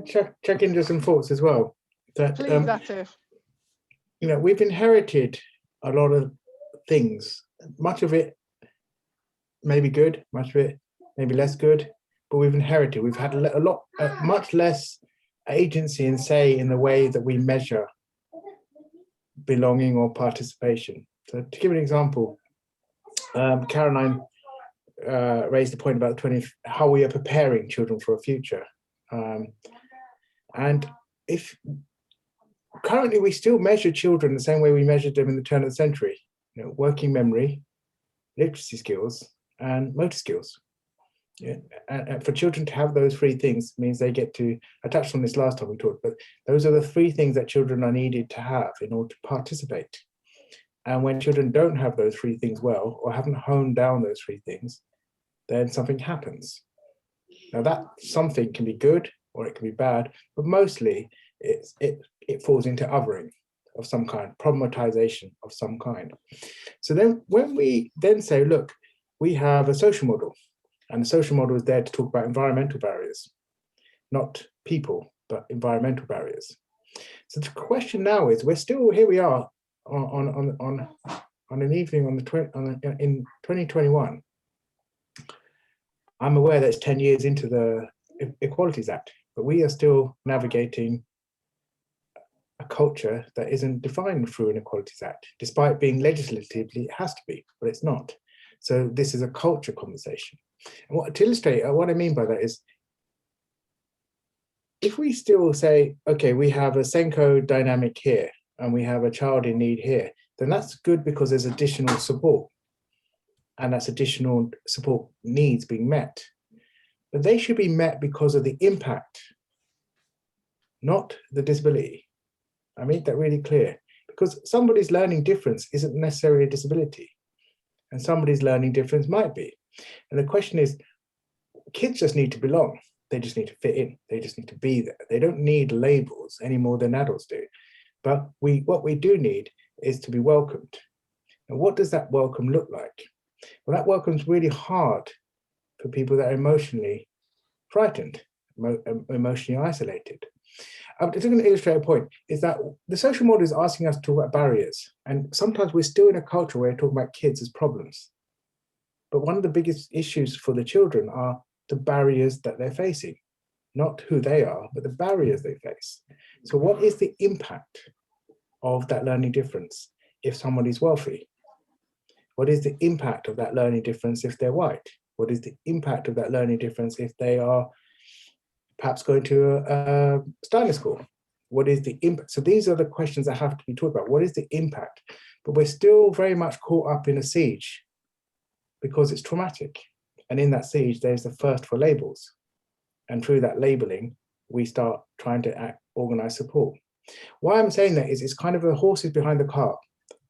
check into some thoughts as well? That, please, Atif. You know, we've inherited a lot of things. Much of it may be good, much of it maybe less good, but we've inherited. We've had much less agency and say in the way that we measure belonging or participation. So to give an example, Caroline raised the point about how we are preparing children for a future. And if currently we still measure children the same way we measured them in the turn of the century, you know, working memory, literacy skills, and motor skills. Yeah, and for children to have those 3 things means they get to, I touched on this last time we talked, but those are the 3 things that children are needed to have in order to participate. And when children don't have those 3 things well, or haven't honed down those 3 things, then something happens. Now that something can be good or it can be bad, but mostly it falls into othering of some kind, problematization of some kind. So then when we then say, look, we have a social model, and the social model is there to talk about environmental barriers, not people, but environmental barriers. So the question now is, here we are on an evening in 2021. I'm aware that it's 10 years into the Equalities Act, but we are still navigating a culture that isn't defined through an Equalities Act, despite being legislatively, it has to be, but it's not. So this is a culture conversation. And to illustrate, what I mean by that is, if we still say, okay, we have a Senko dynamic here, and we have a child in need here, then that's good because there's additional support. And that's additional support needs being met. But they should be met because of the impact, not the disability. I made that really clear, because somebody's learning difference isn't necessarily a disability, and somebody's learning difference might be. And the question is, kids just need to belong. They just need to fit in. They just need to be there. They don't need labels any more than adults do. But what we do need is to be welcomed. And what does that welcome look like? Well, that welcome's really hard for people that are emotionally frightened, emotionally isolated. I'm just going to illustrate a point, is that the social model is asking us to talk about barriers. And sometimes we're still in a culture where we're talking about kids as problems. But one of the biggest issues for the children are the barriers that they're facing, not who they are, but the barriers they face. So what is the impact of that learning difference? if somebody's wealthy? What is the impact of that learning difference if they're white? What is the impact of that learning difference if they are perhaps going to a Steiner school? What is the impact? So these are the questions that have to be talked about. What is the impact? But we're still very much caught up in a siege because it's traumatic. And in that siege, there's the thirst for labels. And through that labeling, we start trying to organize support. Why I'm saying that is it's kind of the horses behind the cart.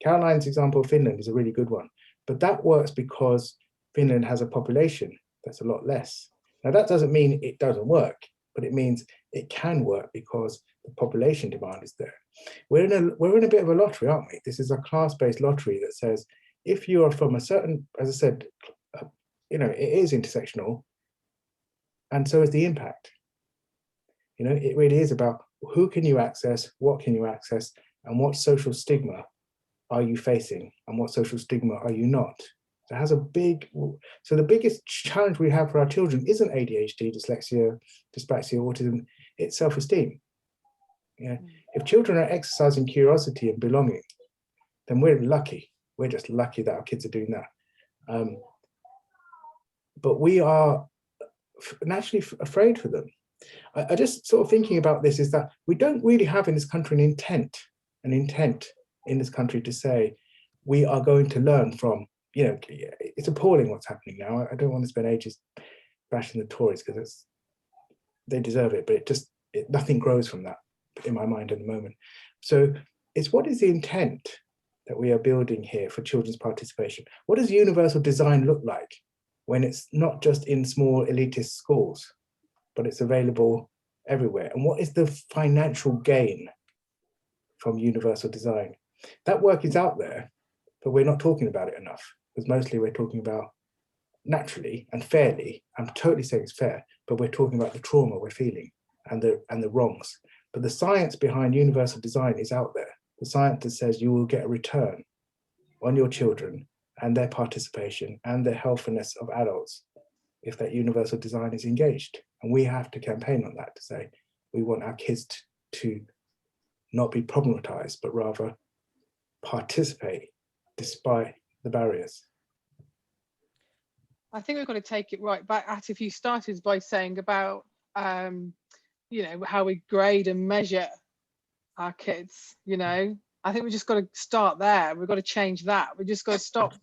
Caroline's example of Finland is a really good one, but that works because Finland has a population that's a lot less. Now that doesn't mean it doesn't work, but it means it can work because the population demand is there. We're in a bit of a lottery, aren't we? This is a class-based lottery that says if you are from a certain, as I said, it is intersectional, and so is the impact. It really is about who can you access, what can you access, and what social stigma are you facing, and what social stigma are you not? So it has so the biggest challenge we have for our children isn't ADHD, dyslexia, dyspraxia, autism, it's self-esteem. If children are exercising curiosity and belonging, then we're lucky. We're just lucky that our kids are doing that. But we are naturally afraid for them. I just sort of thinking about this is that we don't really have in this country an intent in this country to say we are going to learn from, it's appalling what's happening now. I don't want to spend ages bashing the Tories because they deserve it, but nothing grows from that in my mind at the moment. So it's what is the intent that we are building here for children's participation? What does universal design look like when it's not just in small elitist schools, but it's available everywhere? And what is the financial gain from universal design? That work is out there, but we're not talking about it enough, because mostly we're talking about naturally and fairly. I'm totally saying it's fair, but we're talking about the trauma we're feeling and the wrongs. But the science behind universal design is out there. The science that says you will get a return on your children and their participation and the healthiness of adults if that universal design is engaged. And we have to campaign on that to say we want our kids to not be problematized, but rather participate despite the barriers. I think we've got to take it right back. Atif, you started by saying about how we grade and measure our kids. I think we just got to start there. We've got to change that. We just got to stop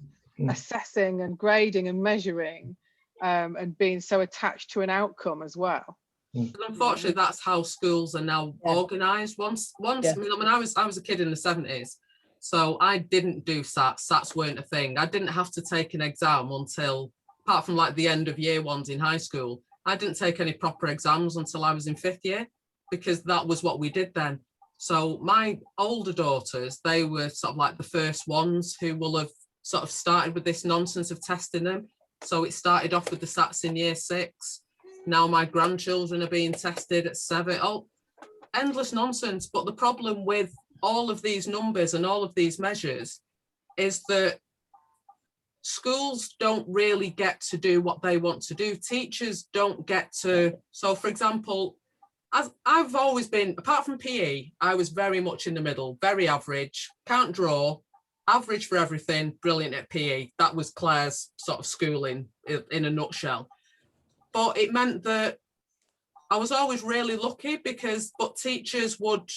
assessing and grading and measuring and being so attached to an outcome as well. And unfortunately, that's how schools are now organised. Once I mean, I was a kid in the 70s, so I didn't do SATs. SATs weren't a thing. I didn't have to take an exam until, apart from like the end of year ones in high school, I didn't take any proper exams until I was in 5th year, because that was what we did then. So my older daughters, they were sort of like the first ones who will have sort of started with this nonsense of testing them. So it started off with the SATs in year 6. Now my grandchildren are being tested at 7. Oh, endless nonsense. But the problem with all of these numbers and all of these measures is that schools don't really get to do what they want to do. Teachers don't get to. So, for example, as I've always been, apart from PE, I was very much in the middle, very average, can't draw, average for everything, brilliant at PE. That was Claire's sort of schooling in a nutshell. But it meant that I was always really lucky but teachers would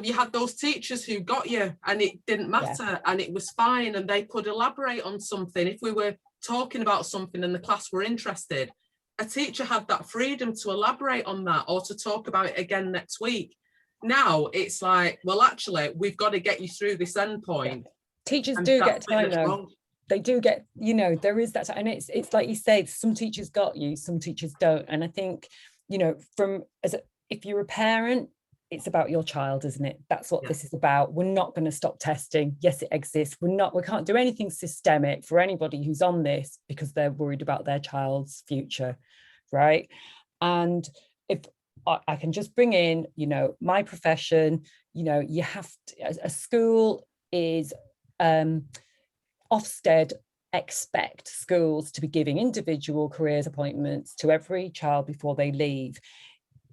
you had those teachers who got you and it didn't matter and it was fine and they could elaborate on something. If we were talking about something and the class were interested, a teacher had that freedom to elaborate on that or to talk about it again next week. Now it's like, well, actually, we've got to get you through this end point. Teachers do get time though. They do get, there is that, and it's like you say, some teachers got you, some teachers don't. And I think, if you're a parent, it's about your child, isn't it? That's what this is about. We're not going to stop testing. Yes, it exists. We can't do anything systemic for anybody who's on this because they're worried about their child's future, right? And if I can just bring in, my profession, you have to, a school is, Ofsted expect schools to be giving individual careers appointments to every child before they leave.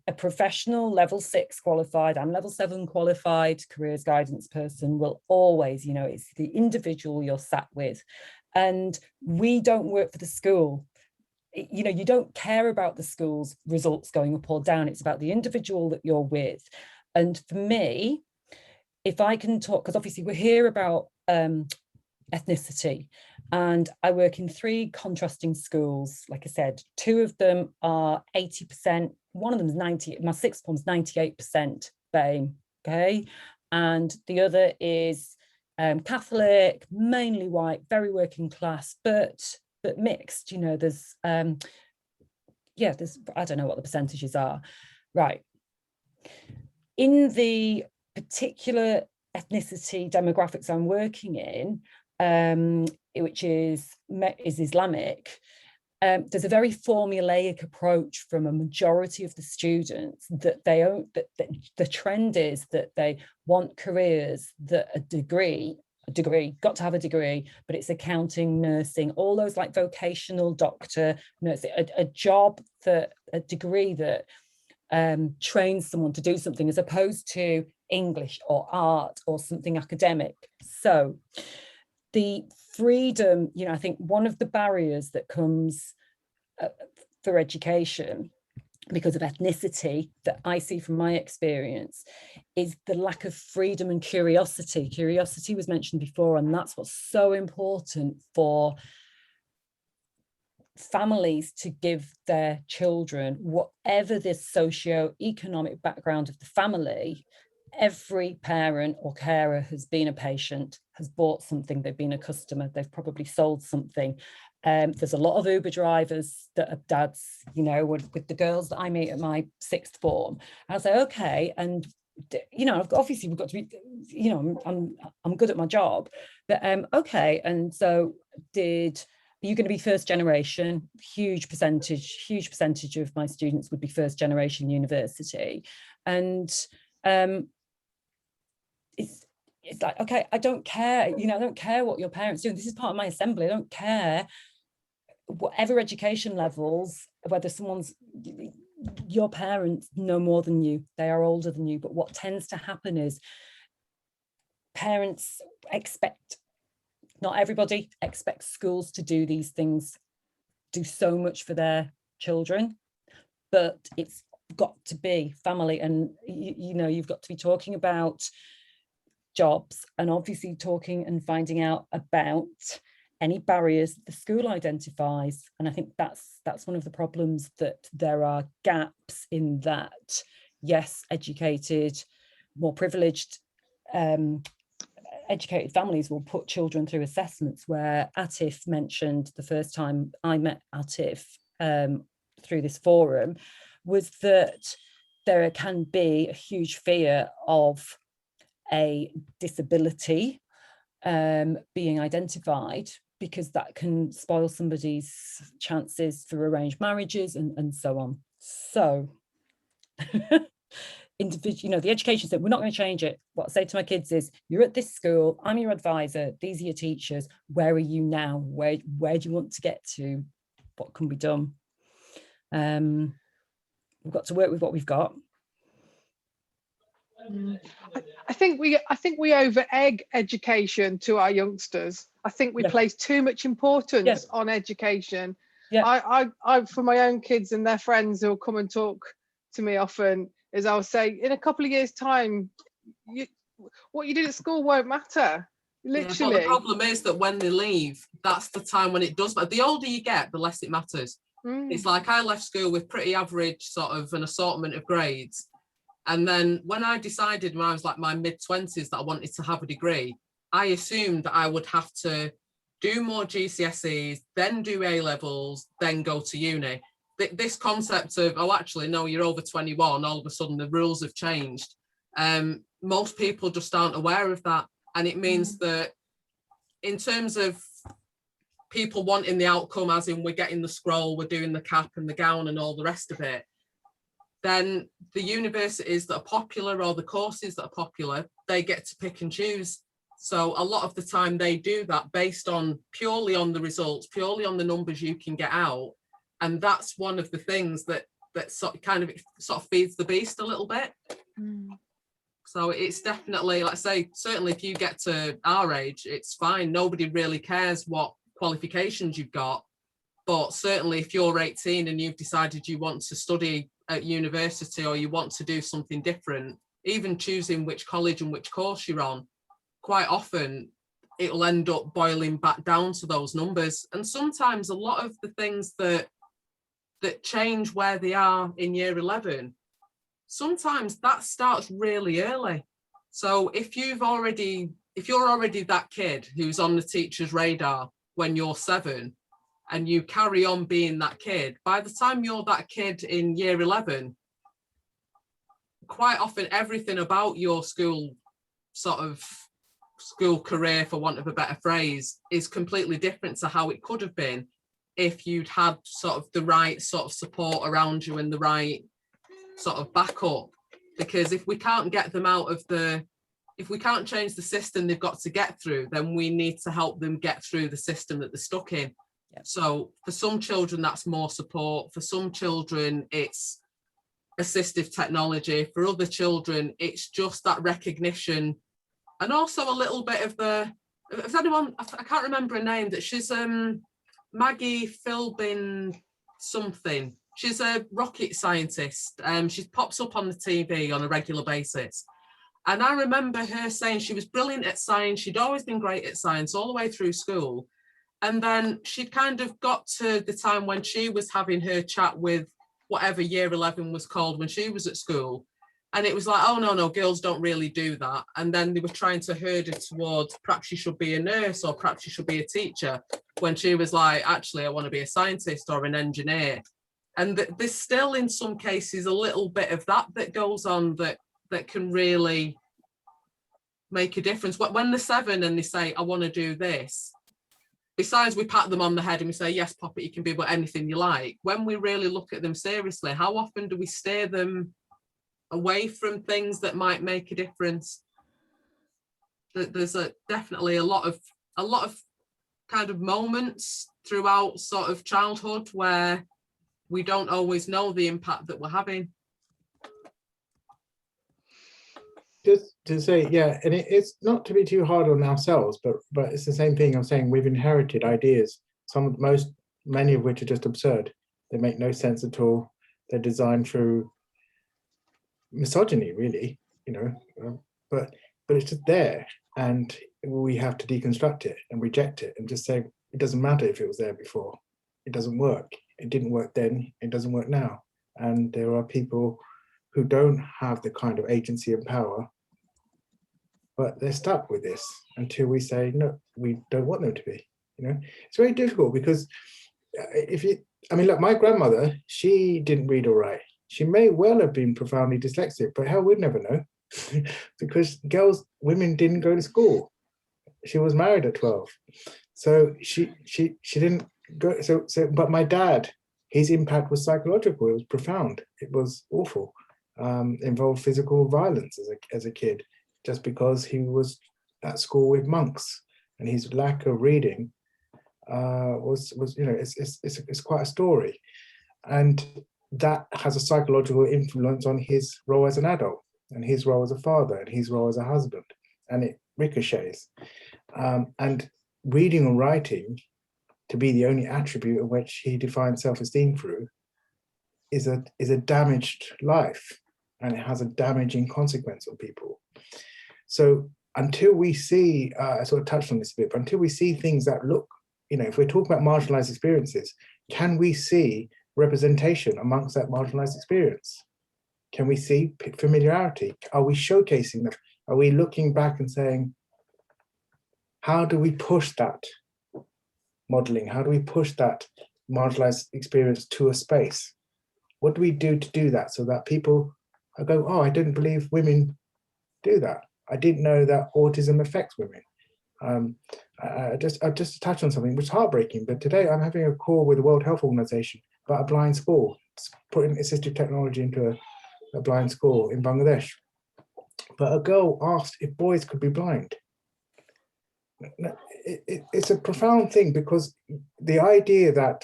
a professional level 6 qualified, I'm level 7 qualified careers guidance person will always, you know, it's the individual you're sat with. And we don't work for the school. You know, you don't care about the school's results going up or down. It's about the individual that you're with. And for me, if I can talk, because obviously we're here about ethnicity, and I work in 3 contrasting schools. Like I said, 2 of them are 80%, one of them is 90, my 6th form's 98% BAME, okay? And the other is Catholic, mainly white, very working class, but mixed, you know, there's, yeah, there's, I don't know what the percentages are. Right. In the particular ethnicity demographics I'm working in, which is Islamic, there's a very formulaic approach from a majority of the students that the trend is that they want careers that a degree, got to have a degree, but it's accounting, nursing, all those like vocational doctor, nursing, a job that, a degree that trains someone to do something as opposed to English or art or something academic. So the freedom, you know, I think one of the barriers that comes for education because of ethnicity that I see from my experience is the lack of freedom and curiosity. Curiosity was mentioned before, and that's what's so important for families to give their children, whatever the socio-economic background of the family. Every parent or carer has been a patient, has bought something, they've been a customer, they've probably sold something. There's a lot of Uber drivers that are dads, you know, with the girls that I meet at my 6th form. And I say, okay, and you know, obviously we've got to be, you know, I'm good at my job, but okay. And so are you going to be first generation? Huge percentage of my students would be first generation university. And it's like, okay, I don't care, you know, I don't care what your parents do. This is part of my assembly. I don't care whatever education levels, whether your parents know more than you, they are older than you. But what tends to happen is parents expect, not everybody expects schools to do these things, do so much for their children, but it's got to be family. And you know, you've got to be talking about jobs and obviously talking and finding out about any barriers the school identifies. And I think that's one of the problems, that there are gaps in that. Yes, educated, more privileged educated families will put children through assessments, where Atif mentioned the first time I met Atif through this forum was that there can be a huge fear of a disability being identified, because that can spoil somebody's chances for arranged marriages and so on. So individual, you know, the education said, we're not going to change it. What I say to my kids is, you're at this school, I'm your advisor, these are your teachers, where are you now? Where do you want to get to? What can be done? We've got to work with what we've got. I think we over egg education to our youngsters. I think we place too much importance on education. I for my own kids and their friends who'll come and talk to me often, is I'll say, in a couple of years' time, what you did at school won't matter. Literally. But the problem is that when they leave, that's the time when it does matter. The older you get, the less it matters. It's like, I left school with pretty average sort of an assortment of grades. And then when I decided when I was like my mid-20s that I wanted to have a degree, I assumed that I would have to do more GCSEs, then do A-levels, then go to uni. This concept of, oh, actually, no, you're over 21, all of a sudden the rules have changed. Most people just aren't aware of that. And it means that in terms of people wanting the outcome, as in we're getting the scroll, we're doing the cap and the gown and all the rest of it, then the universities that are popular or the courses that are popular, they get to pick and choose. So a lot of the time they do that based on purely on the results, purely on the numbers you can get out. And that's one of the things that that sort of feeds the beast a little bit. So it's definitely, like I say, certainly if you get to our age, it's fine. Nobody really cares what qualifications you've got. But certainly if you're 18 and you've decided you want to study at university or you want to do something different, even choosing which college and which course you're on, quite often it'll end up boiling back down to those numbers. And sometimes a lot of the things that change where they are in year 11, sometimes that starts really early. So if you're already that kid who's on the teacher's radar when you're 7 and you carry on being that kid, by the time you're that kid in year 11, quite often everything about your school career, for want of a better phrase, is completely different to how it could have been if you'd had sort of the right sort of support around you and the right sort of backup. Because if we can't get them if we can't change the system they've got to get through, then we need to help them get through the system that they're stuck in. Yep. So for some children, that's more support. For some children, it's assistive technology. For other children, it's just that recognition. And also a little bit of if anyone, I can't remember her name, that she's Maggie Philbin something. She's a rocket scientist. She pops up on the TV on a regular basis. And I remember her saying she was brilliant at science. She'd always been great at science all the way through school. And then she'd kind of got to the time when she was having her chat with whatever year 11 was called when she was at school. And it was like, oh, no, girls don't really do that. And then they were trying to herd her towards perhaps you should be a nurse or perhaps you should be a teacher, when she was like, actually, I want to be a scientist or an engineer. And there's still, in some cases, a little bit of that goes on that can really make a difference. When they're 7 and they say, I want to do this, besides we pat them on the head and we say, yes, Poppy, you can be about anything you like. When we really look at them seriously, how often do we steer them away from things that might make a difference? There's definitely a lot of kind of moments throughout sort of childhood where we don't always know the impact that we're having. Just to say, yeah, and it's not to be too hard on ourselves, but it's the same thing I'm saying. We've inherited ideas, many of which are just absurd. They make no sense at all. They're designed through misogyny, really, but it's just there, and we have to deconstruct it and reject it and just say it doesn't matter if it was there before. It doesn't work. It didn't work then. It doesn't work now. And there are people who don't have the kind of agency and power, but they're stuck with this until we say, no, we don't want them to be. It's very difficult because look, my grandmother, she didn't read or write. She may well have been profoundly dyslexic, but hell, we'd never know because women didn't go to school. She was married at 12. So she didn't go. So, but my dad, his impact was psychological. It was profound. It was awful. Involved physical violence as a kid, just because he was at school with monks, and his lack of reading was it's quite a story, and that has a psychological influence on his role as an adult, and his role as a father, and his role as a husband, and it ricochets. And reading and writing to be the only attribute of which he defines self-esteem through is a damaged life, and it has a damaging consequence on people. So until we see, I sort of touched on this a bit, but until we see things that look, if we're talking about marginalized experiences, can we see representation amongst that marginalized experience? Can we see familiarity? Are we showcasing them? Are we looking back and saying, how do we push that modeling? How do we push that marginalized experience to a space? What do we do to do that so that people go, oh, I didn't believe women do that. I didn't know that autism affects women. I just touched on something which is heartbreaking, but today I'm having a call with the World Health Organization about a blind school, putting assistive technology into a blind school in Bangladesh. But a girl asked if boys could be blind. It's a profound thing, because the idea that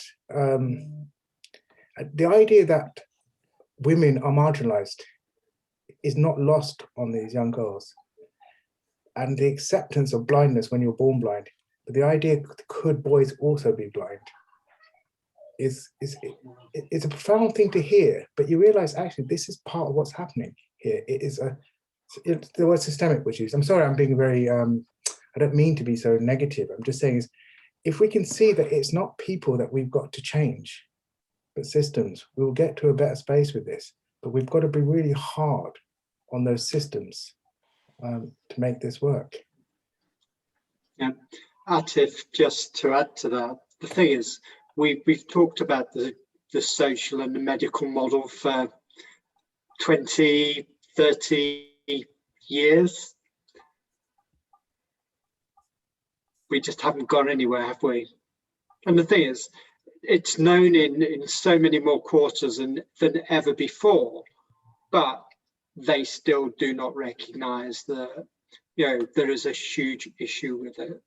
women are marginalized is not lost on these young girls. And the acceptance of blindness when you're born blind, but the idea, could boys also be blind, is it's a profound thing to hear, but you realize actually this is part of what's happening here. It's the word systemic was used. I'm sorry, I'm being very, I don't mean to be so negative. I'm just saying is, if we can see that it's not people that we've got to change, but systems, we will get to a better space with this. But we've got to be really hard on those systems to make this work. Yeah, Atif, just to add to that, the thing is, we've talked about the social and the medical model for 20, 30 years. We just haven't gone anywhere, have we? And the thing is, it's known in so many more quarters than ever before, but they still do not recognise that, you know, there is a huge issue with it.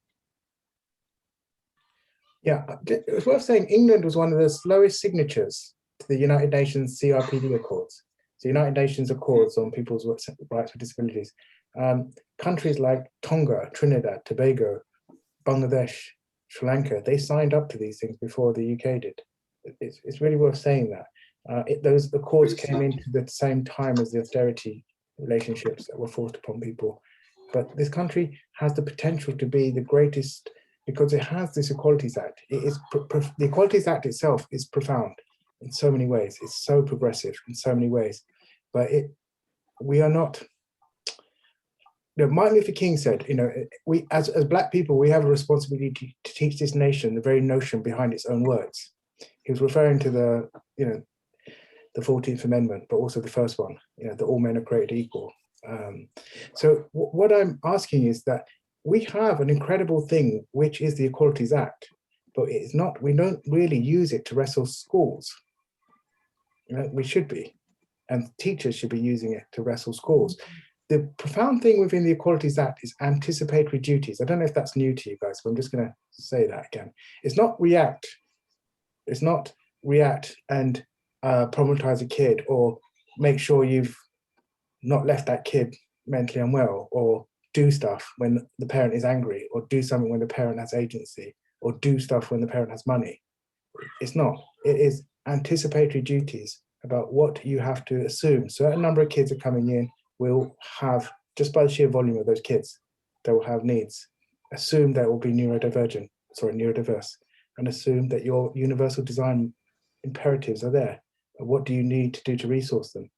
Yeah, it's worth saying England was one of the slowest signatures to the United Nations CRPD Accords. So United Nations Accords on people's rights with disabilities. Countries like Tonga, Trinidad, Tobago, Bangladesh, Sri Lanka, they signed up to these things before the UK did. It's really worth saying that. Those accords came into the same time as the austerity relationships that were forced upon people. But this country has the potential to be the greatest because it has this Equalities Act. The Equalities Act itself is profound in so many ways. It's so progressive in so many ways. But we are not. You know, Martin Luther King said, you know, we as Black people, we have a responsibility to teach this nation the very notion behind its own words. He was referring to the 14th Amendment, but also the first one, you know, that all men are created equal. So what I'm asking is that we have an incredible thing, which is the Equalities Act, but it's not. We don't really use it to wrestle schools. You know, we should be, and teachers should be using it to wrestle schools. The profound thing within the Equalities Act is anticipatory duties. I don't know if that's new to you guys, but I'm just going to say that again. It's not react. It's not react and problematize a kid or make sure you've not left that kid mentally unwell, or do stuff when the parent is angry, or do something when the parent has agency, or do stuff when the parent has money. It's not. It is anticipatory duties about what you have to assume. A certain number of kids are coming in will have, just by the sheer volume of those kids, they will have needs. Assume that will be neurodiverse, and assume that your universal design imperatives are there. What do you need to do to resource them?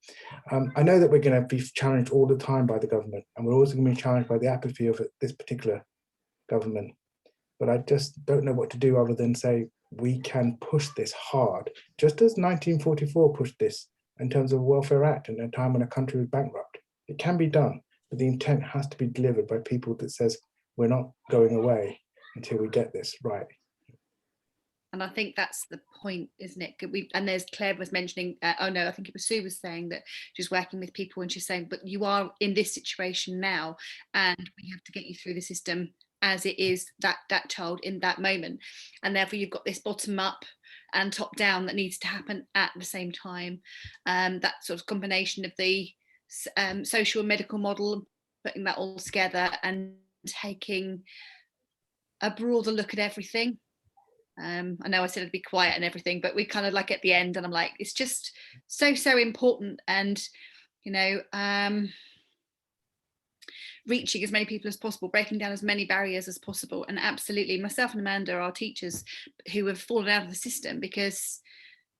I know that we're going to be challenged all the time by the government, and we're also going to be challenged by the apathy of this particular government. But I just don't know what to do other than say we can push this hard, just as 1944 pushed this in terms of Welfare Act in a time when a country was bankrupt. It can be done, but the intent has to be delivered by people that says we're not going away until we get this right. And I think that's the point, isn't it? And there's Claire was mentioning, I think it was Sue was saying that she's working with people and she's saying, but you are in this situation now and we have to get you through the system as it is that child in that moment. And therefore you've got this bottom up and top down that needs to happen at the same time. That sort of combination of the social and medical model, putting that all together and taking a broader look at everything. I know I said I'd be quiet and everything, but we kind of like at the end and I'm like, it's just so important. And, you know, reaching as many people as possible, breaking down as many barriers as possible. And absolutely, myself and Amanda are teachers who have fallen out of the system because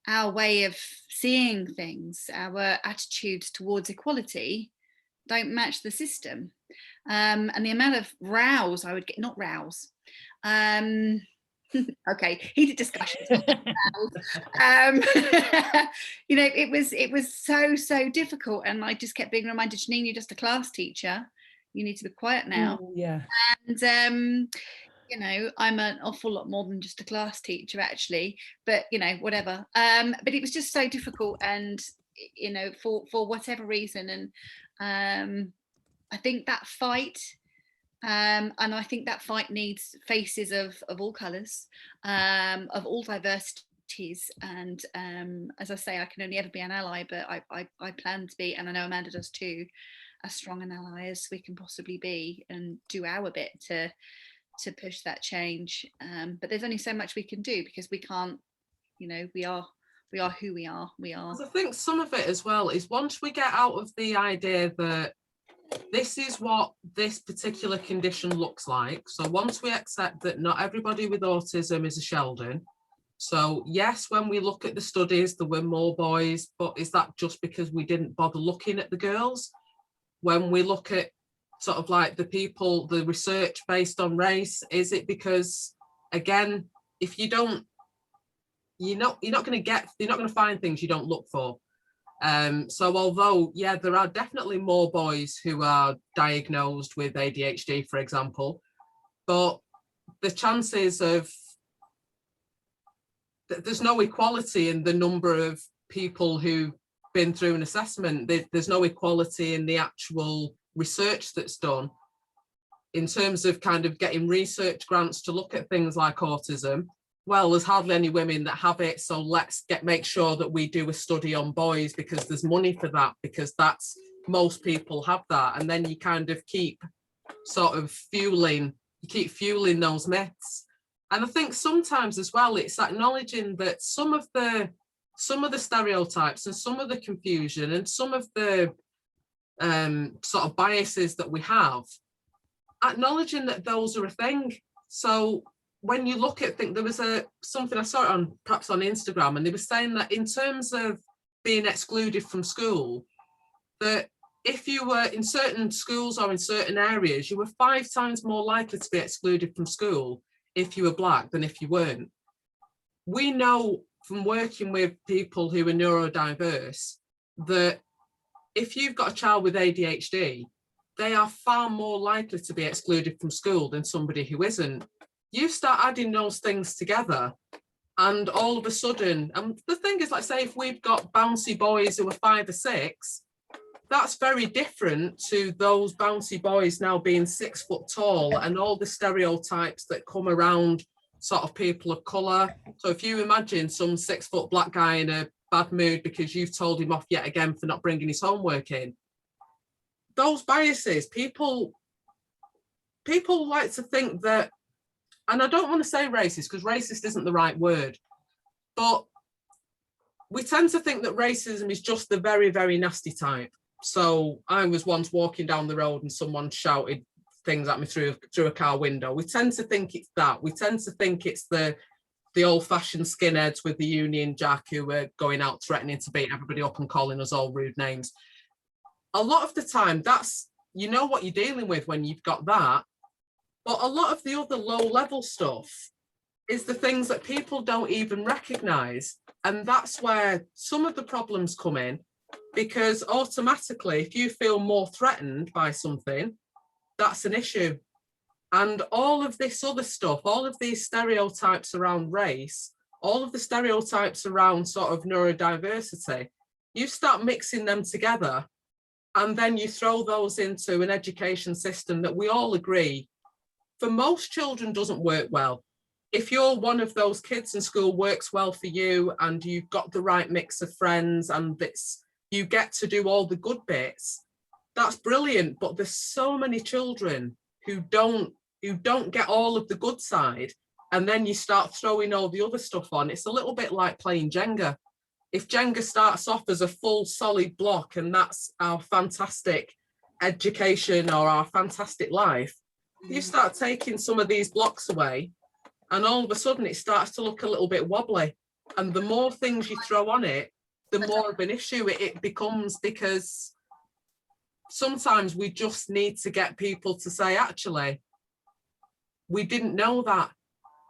our way of seeing things, our attitudes towards equality don't match the system. And the amount of rows I would get, not rows, okay, heated discussions. You know, it was so difficult, and I just kept being reminded, Jannine, you're just a class teacher. You need to be quiet now. Ooh, yeah. And you know, I'm an awful lot more than just a class teacher, actually. But you know, whatever. But it was just so difficult, and you know, for whatever reason, and I think that fight. And I think that fight needs faces of all colours, of all diversity, communities. And as I say, I can only ever be an ally, but I plan to be, and I know Amanda does too, as strong an ally as we can possibly be, and do our bit to push that change. But there's only so much we can do, because we can't, you know, we are who we are. I think some of it as well is, once we get out of the idea that this is what this particular condition looks like, so once we accept that not everybody with autism is a Sheldon, so yes, when we look at the studies there were more boys, but is that just because we didn't bother looking at the girls? When we look at sort of like the people, the research based on race, is it because, again, if you don't, you're not going to find things you don't look for. So although, yeah, there are definitely more boys who are diagnosed with ADHD, for example, but the chances of, there's no equality in the number of people who've been through an assessment. There's no equality in the actual research that's done in terms of kind of getting research grants to look at things like autism. Well, there's hardly any women that have it, so let's make sure that we do a study on boys, because there's money for that, because that's, most people have that. And then you kind of keep sort of fueling those myths. And I think sometimes as well, it's acknowledging that some of the stereotypes and some of the confusion and some of the sort of biases that we have, acknowledging that those are a thing. So when you look at things, there was something I saw it perhaps on Instagram, and they were saying that in terms of being excluded from school, that if you were in certain schools or in certain areas, you were 5 times more likely to be excluded from school if you were Black than if you weren't. We know from working with people who are neurodiverse that if you've got a child with ADHD, they are far more likely to be excluded from school than somebody who isn't. You start adding those things together, and all of a sudden, and the thing is, like, say if we've got bouncy boys who are 5 or 6, that's very different to those bouncy boys now being 6 foot tall, and all the stereotypes that come around sort of people of colour. So if you imagine some 6 foot Black guy in a bad mood because you've told him off yet again for not bringing his homework in, those biases, people like to think that, and I don't want to say racist, because racist isn't the right word, but we tend to think that racism is just the very, very nasty type. So I was once walking down the road and someone shouted things at me through a car window. We tend to think it's that. We tend to think it's the old-fashioned skinheads with the Union Jack who are going out threatening to beat everybody up and calling us all rude names. A lot of the time, that's, you know what you're dealing with when you've got that. But a lot of the other low-level stuff is the things that people don't even recognise. And that's where some of the problems come in, because automatically, if you feel more threatened by something, that's an issue. And all of this other stuff, all of these stereotypes around race, all of the stereotypes around sort of neurodiversity, you start mixing them together, and then you throw those into an education system that we all agree, for most children, doesn't work well. If you're one of those kids in school, works well for you, and you've got the right mix of friends, and you get to do all the good bits, that's brilliant. But there's so many children who don't get all of the good side, and then you start throwing all the other stuff on. It's a little bit like playing Jenga. If Jenga starts off as a full solid block, and that's our fantastic education or our fantastic life, you start taking some of these blocks away, and all of a sudden it starts to look a little bit wobbly. And the more things you throw on it, the more of an issue it becomes, because sometimes we just need to get people to say, actually, we didn't know that.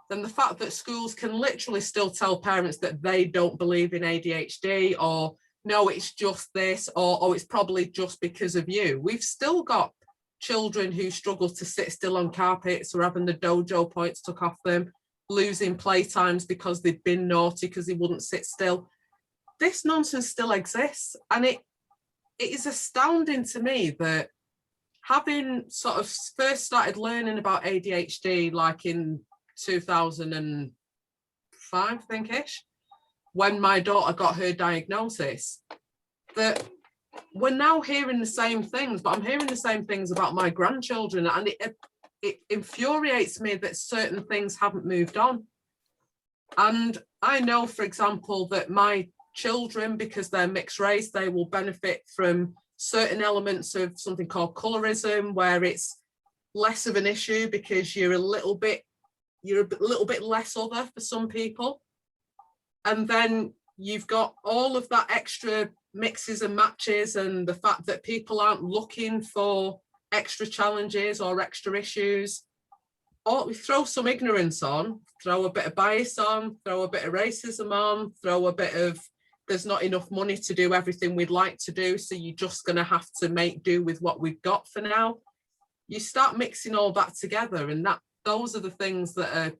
Then the fact that schools can literally still tell parents that they don't believe in ADHD, or no, it's just this, or it's probably just because of you. We've still got children who struggle to sit still on carpets, or having the dojo points took off them, losing playtimes because they've been naughty because they wouldn't sit still. This nonsense still exists, and it is astounding to me that, having sort of first started learning about ADHD like in 2005, I think-ish, when my daughter got her diagnosis, that we're now hearing the same things, but I'm hearing the same things about my grandchildren, and it infuriates me that certain things haven't moved on. And I know, for example, that my children, because they're mixed race, they will benefit from certain elements of something called colorism, where it's less of an issue because you're a little bit less other for some people. And then you've got all of that extra mixes and matches, and the fact that people aren't looking for extra challenges or extra issues. Or we throw some ignorance on, throw a bit of bias on, throw a bit of racism on, throw a bit of there's not enough money to do everything we'd like to do, so you're just going to have to make do with what we've got for now. You start mixing all that together, and those are the things that are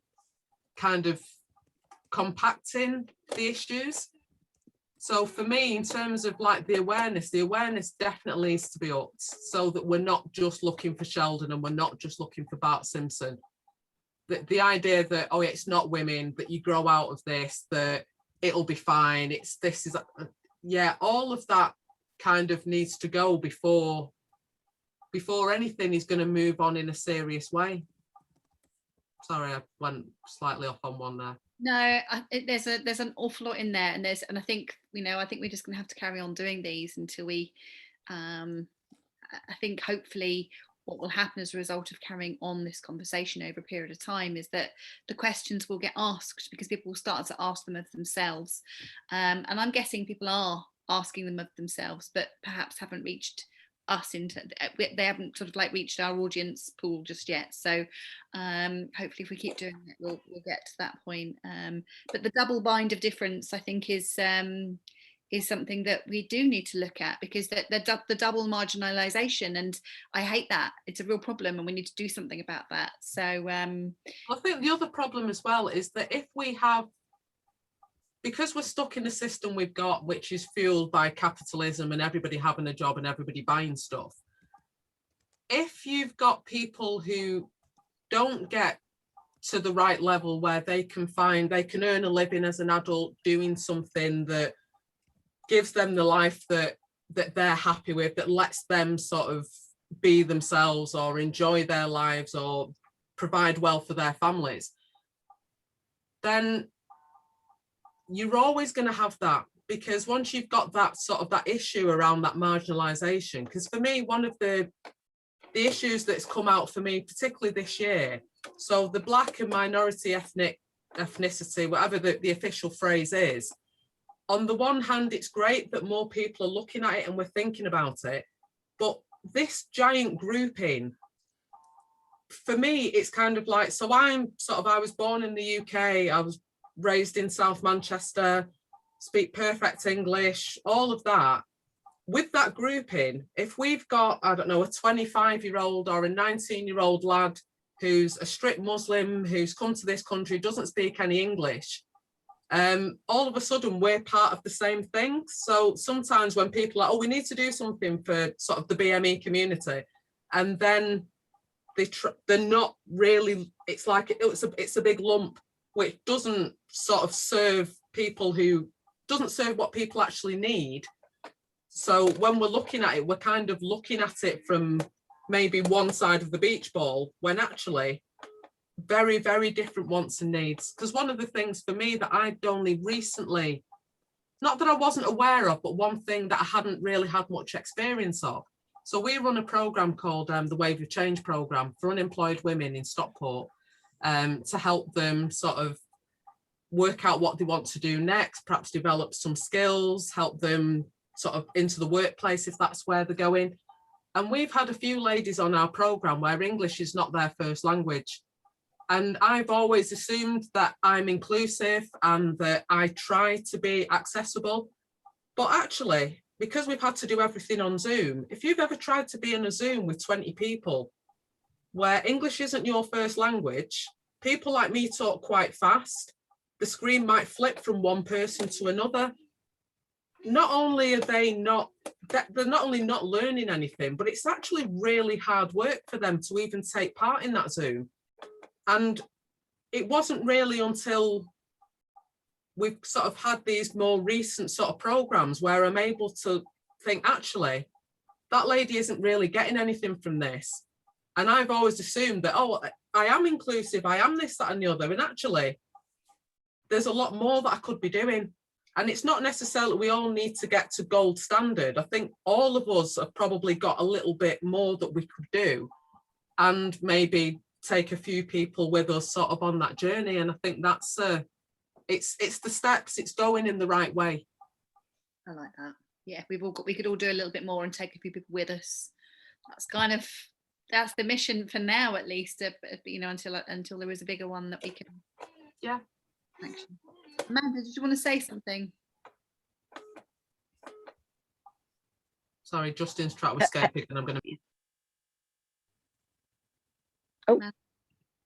kind of compacting the issues. So for me, in terms of like the awareness definitely needs to be upped, so that we're not just looking for Sheldon and we're not just looking for Bart Simpson. The idea that, oh, it's not women, that you grow out of this, that it'll be fine, yeah, all of that kind of needs to go before anything is going to move on in a serious way. Sorry, I went slightly off on one there. No, there's an awful lot in there, and I think I think we're just going to have to carry on doing these until we. I think hopefully what will happen as a result of carrying on this conversation over a period of time is that the questions will get asked, because people will start to ask them of themselves, and I'm guessing people are asking them of themselves, but perhaps haven't reached us they haven't sort of like reached our audience pool just yet. So hopefully if we keep doing it, we'll get to that point. But the double bind of difference, I think, is something that we do need to look at, because the double marginalization, and I hate that. It's a real problem, and we need to do something about that. So I think the other problem as well is that if we have, because we're stuck in the system we've got, which is fueled by capitalism and everybody having a job and everybody buying stuff, if you've got people who don't get to the right level where they can earn a living as an adult doing something that gives them the life that they're happy with, that lets them sort of be themselves or enjoy their lives or provide well for their families, then you're always going to have that. Because once you've got that sort of that issue around that marginalization, because for me, one of the issues that's come out for me, particularly this year, so the Black and minority ethnicity, whatever the official phrase is, on the one hand, it's great that more people are looking at it and we're thinking about it, but this giant grouping, for me, it's kind of like, so I was born in the UK, I was raised in South Manchester, speak perfect English, all of that. With that grouping, if we've got, I don't know, a 25-year-old or a 19-year-old lad who's a strict Muslim, who's come to this country, doesn't speak any English, all of a sudden we're part of the same thing. So sometimes when people are, oh, we need to do something for sort of the BME community, and then they're not really, it's like it's a big lump, which doesn't sort of serve what people actually need. So when we're looking at it, we're kind of looking at it from maybe one side of the beach ball, when actually very, very different wants and needs. Because one of the things for me that I'd only recently, not that I wasn't aware of, but one thing that I hadn't really had much experience of. So we run a program called the Wave of Change program for unemployed women in Stockport, to help them sort of work out what they want to do next, perhaps develop some skills, help them sort of into the workplace if that's where they're going. And we've had a few ladies on our program where English is not their first language. And I've always assumed that I'm inclusive and that I try to be accessible. But actually, because we've had to do everything on Zoom, if you've ever tried to be in a Zoom with 20 people where English isn't your first language, people like me talk quite fast. The screen might flip from one person to another. Not only are they're not only not learning anything, but it's actually really hard work for them to even take part in that Zoom. And it wasn't really until we've sort of had these more recent sort of programs where I'm able to think, actually, that lady isn't really getting anything from this. And I've always assumed that, oh, I am inclusive, I am this, that, and the other. And actually, there's a lot more that I could be doing. And it's not necessarily we all need to get to gold standard. I think all of us have probably got a little bit more that we could do, and maybe take a few people with us sort of on that journey. And I think that's it's the steps, it's going in the right way. I like that. Yeah, we could all do a little bit more and take a few people with us. That's the mission for now, at least, until there is a bigger one that we can. Yeah. Thanks. Amanda, did you want to say something? Sorry, Justin's trying to escape it, and I'm going to. Oh,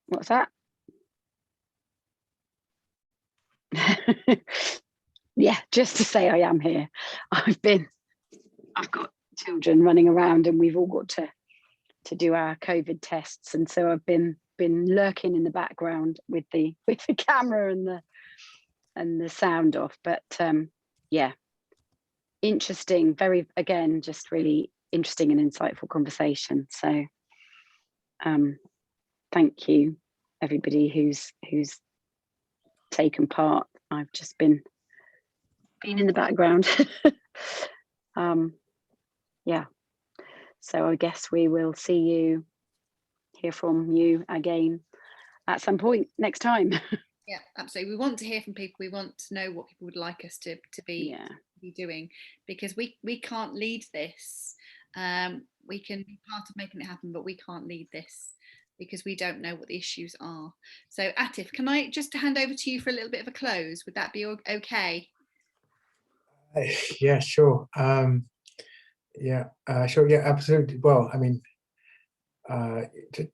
what's that? Yeah, just to say I am here. I've got children running around, and we've all got to do our COVID tests, and so I've been lurking in the background with the camera and the sound off. But yeah, interesting, very, again, just really interesting and insightful conversation. So thank you everybody who's taken part. I've just been in the background. Yeah, so I guess we will hear from you again at some point next time. Yeah, absolutely. We want to hear from people. We want to know what people would like us to be doing, because we can't lead this. We can be part of making it happen, but we can't lead this because we don't know what the issues are. So Atif, can I just hand over to you for a little bit of a close? Would that be okay? Yeah, sure. Sure. Yeah, absolutely. Well, I mean,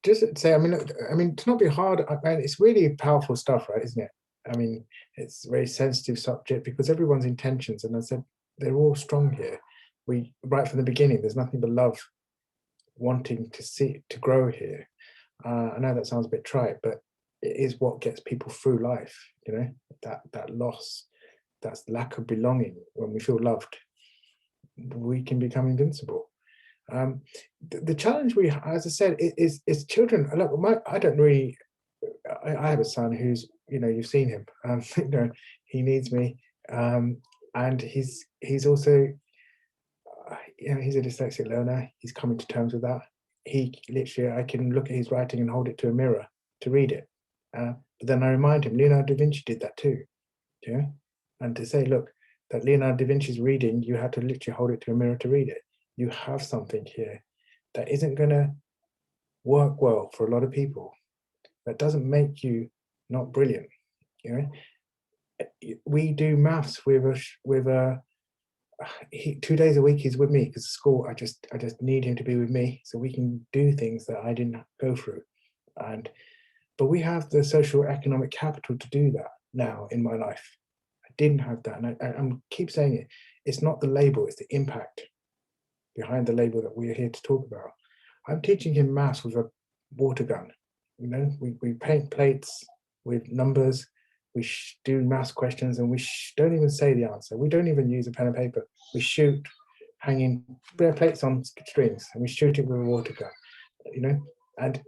just say, I mean, to not be hard. It's really powerful stuff, right? Isn't it? I mean, it's a very sensitive subject because everyone's intentions, and I said they're all strong here. We right from the beginning, there's nothing but love, wanting to grow here. I know that sounds a bit trite, but it is what gets people through life. You know, that loss, that lack of belonging. When we feel loved, we can become invincible. The challenge we, as I said, is children. Look, I don't really. I have a son who's, you've seen him. He needs me, and he's also, he's a dyslexic learner. He's coming to terms with that. He literally, I can look at his writing and hold it to a mirror to read it. But then I remind him, Leonardo da Vinci did that too. Yeah, and to say, look, that Leonardo da Vinci's reading, you had to literally hold it to a mirror to read it. You have something here that isn't going to work well for a lot of people. That doesn't make you not brilliant. We do maths with 2 days a week he's with me because school, I just need him to be with me so we can do things that I didn't go through. But we have the social economic capital to do that now in my life. I didn't have that, and I keep saying it. It's not the label, it's the impact behind the label that we're here to talk about. I'm teaching him maths with a water gun. We paint plates with numbers, we do maths questions, and we don't even say the answer. We don't even use a pen and paper. We shoot hanging plates on strings, and we shoot it with a water gun. And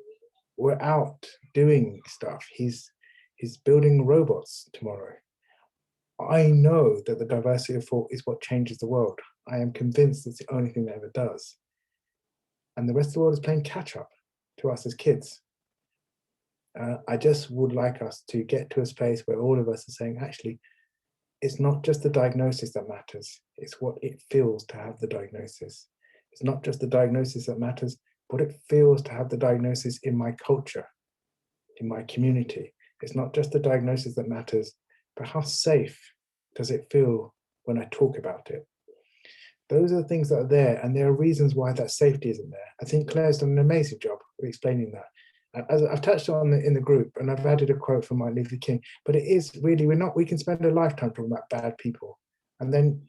we're out doing stuff. He's building robots tomorrow. I know that the diversity of thought is what changes the world. I am convinced it's the only thing that ever does. And the rest of the world is playing catch up to us as kids. I just would like us to get to a space where all of us are saying, actually, it's not just the diagnosis that matters. It's what it feels to have the diagnosis. It's not just the diagnosis that matters, but it feels to have the diagnosis in my culture, in my community. It's not just the diagnosis that matters, but how safe does it feel when I talk about it? Those are the things that are there, and there are reasons why that safety isn't there. I think Claire's done an amazing job of explaining that. As I've touched on in the group, and I've added a quote from Martin Luther King, but it is really, we can spend a lifetime talking about bad people, and then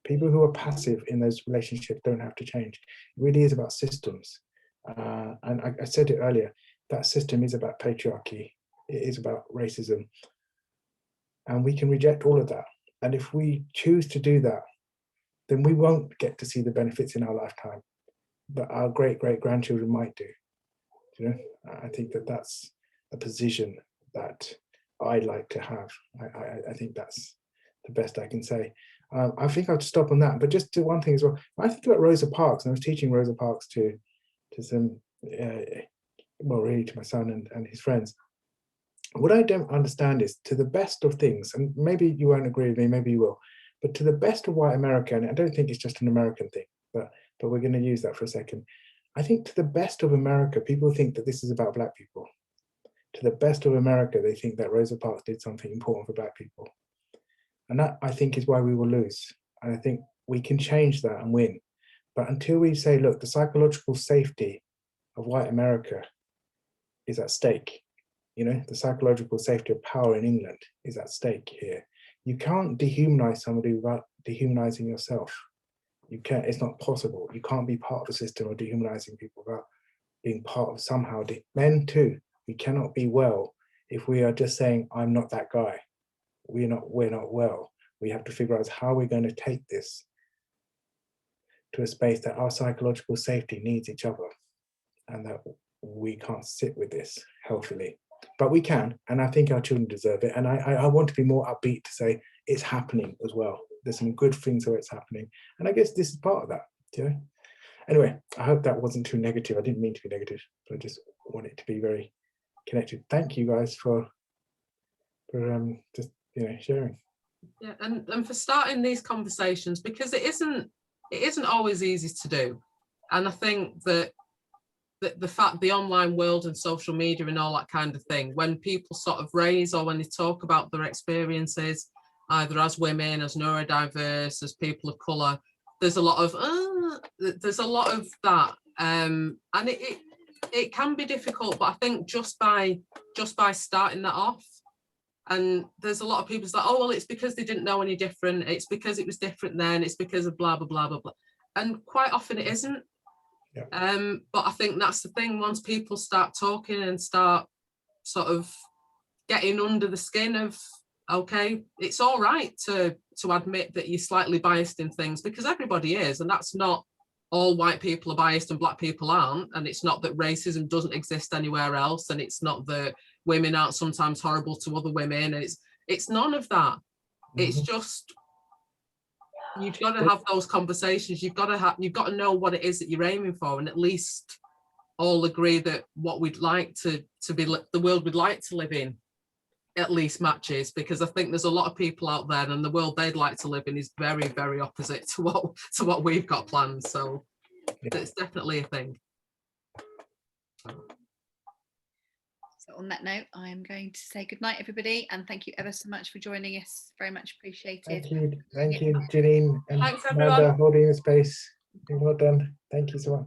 people who are passive in those relationships don't have to change. It really is about systems. And I said it earlier, that system is about patriarchy. It is about racism. and we can reject all of that. And if we choose to do that, then we won't get to see the benefits in our lifetime, but our great-great-grandchildren might do. You know, I think that that's a position that I'd like to have. I think that's the best I can say. I think I'll stop on that, but just do one thing as well. I think about Rosa Parks, and I was teaching Rosa Parks to some, well, really to my son and his friends. What I don't understand is, to the best of things, and maybe you won't agree with me, maybe you will, but to the best of white America, and I don't think it's just an American thing, but we're going to use that for a second. I think to the best of America, people think that this is about Black people. To the best of America, they think that Rosa Parks did something important for Black people. And that, I think, is why we will lose. And I think we can change that and win. But until we say, look, the psychological safety of white America is at stake. You know, the psychological safety of power in England is at stake here. You can't dehumanize somebody without dehumanizing yourself. You can't, it's not possible. You can't be part of a system of dehumanizing people without being part of somehow. Men too, we cannot be well if we are just saying, I'm not that guy. We're not well. We have to figure out how we're going to take this to a space that our psychological safety needs each other, and that we can't sit with this healthily. But we can, and I think our children deserve it. And I want to be more upbeat to say it's happening as well. There's some good things where it's happening. And I guess this is part of that, you know? Anyway, I hope that wasn't too negative. I didn't mean to be negative, but I just want it to be very connected. Thank you guys for just, you know, sharing. Yeah, and for starting these conversations, because it isn't always easy to do. And I think that the fact the online world and social media and all that kind of thing, when people sort of raise or when they talk about their experiences, either as women, as neurodiverse, as people of colour, there's a lot of that, and it can be difficult. But I think just by starting that off, and there's a lot of people that, oh well, it's because they didn't know any different, it's because it was different then, it's because of blah blah blah blah blah, and quite often it isn't. Yeah. But I think that's the thing, once people start talking and start sort of getting under the skin of, okay, it's all right to admit that you're slightly biased in things, because everybody is, and that's not all white people are biased and Black people aren't, and it's not that racism doesn't exist anywhere else, and it's not that women aren't sometimes horrible to other women, and it's none of that. It's just, you've got to have those conversations. You've got to know what it is that you're aiming for, and at least all agree that what we'd like to be, the world we'd like to live in, at least matches. Because I think there's a lot of people out there, and the world they'd like to live in is very, very opposite to what we've got planned. So it's definitely a thing. So on that note, I'm going to say good night, everybody, and thank you ever so much for joining us. Very much appreciated. Thank you, Jannine and thanks, Amanda, holding the space. Well done. Thank you so much.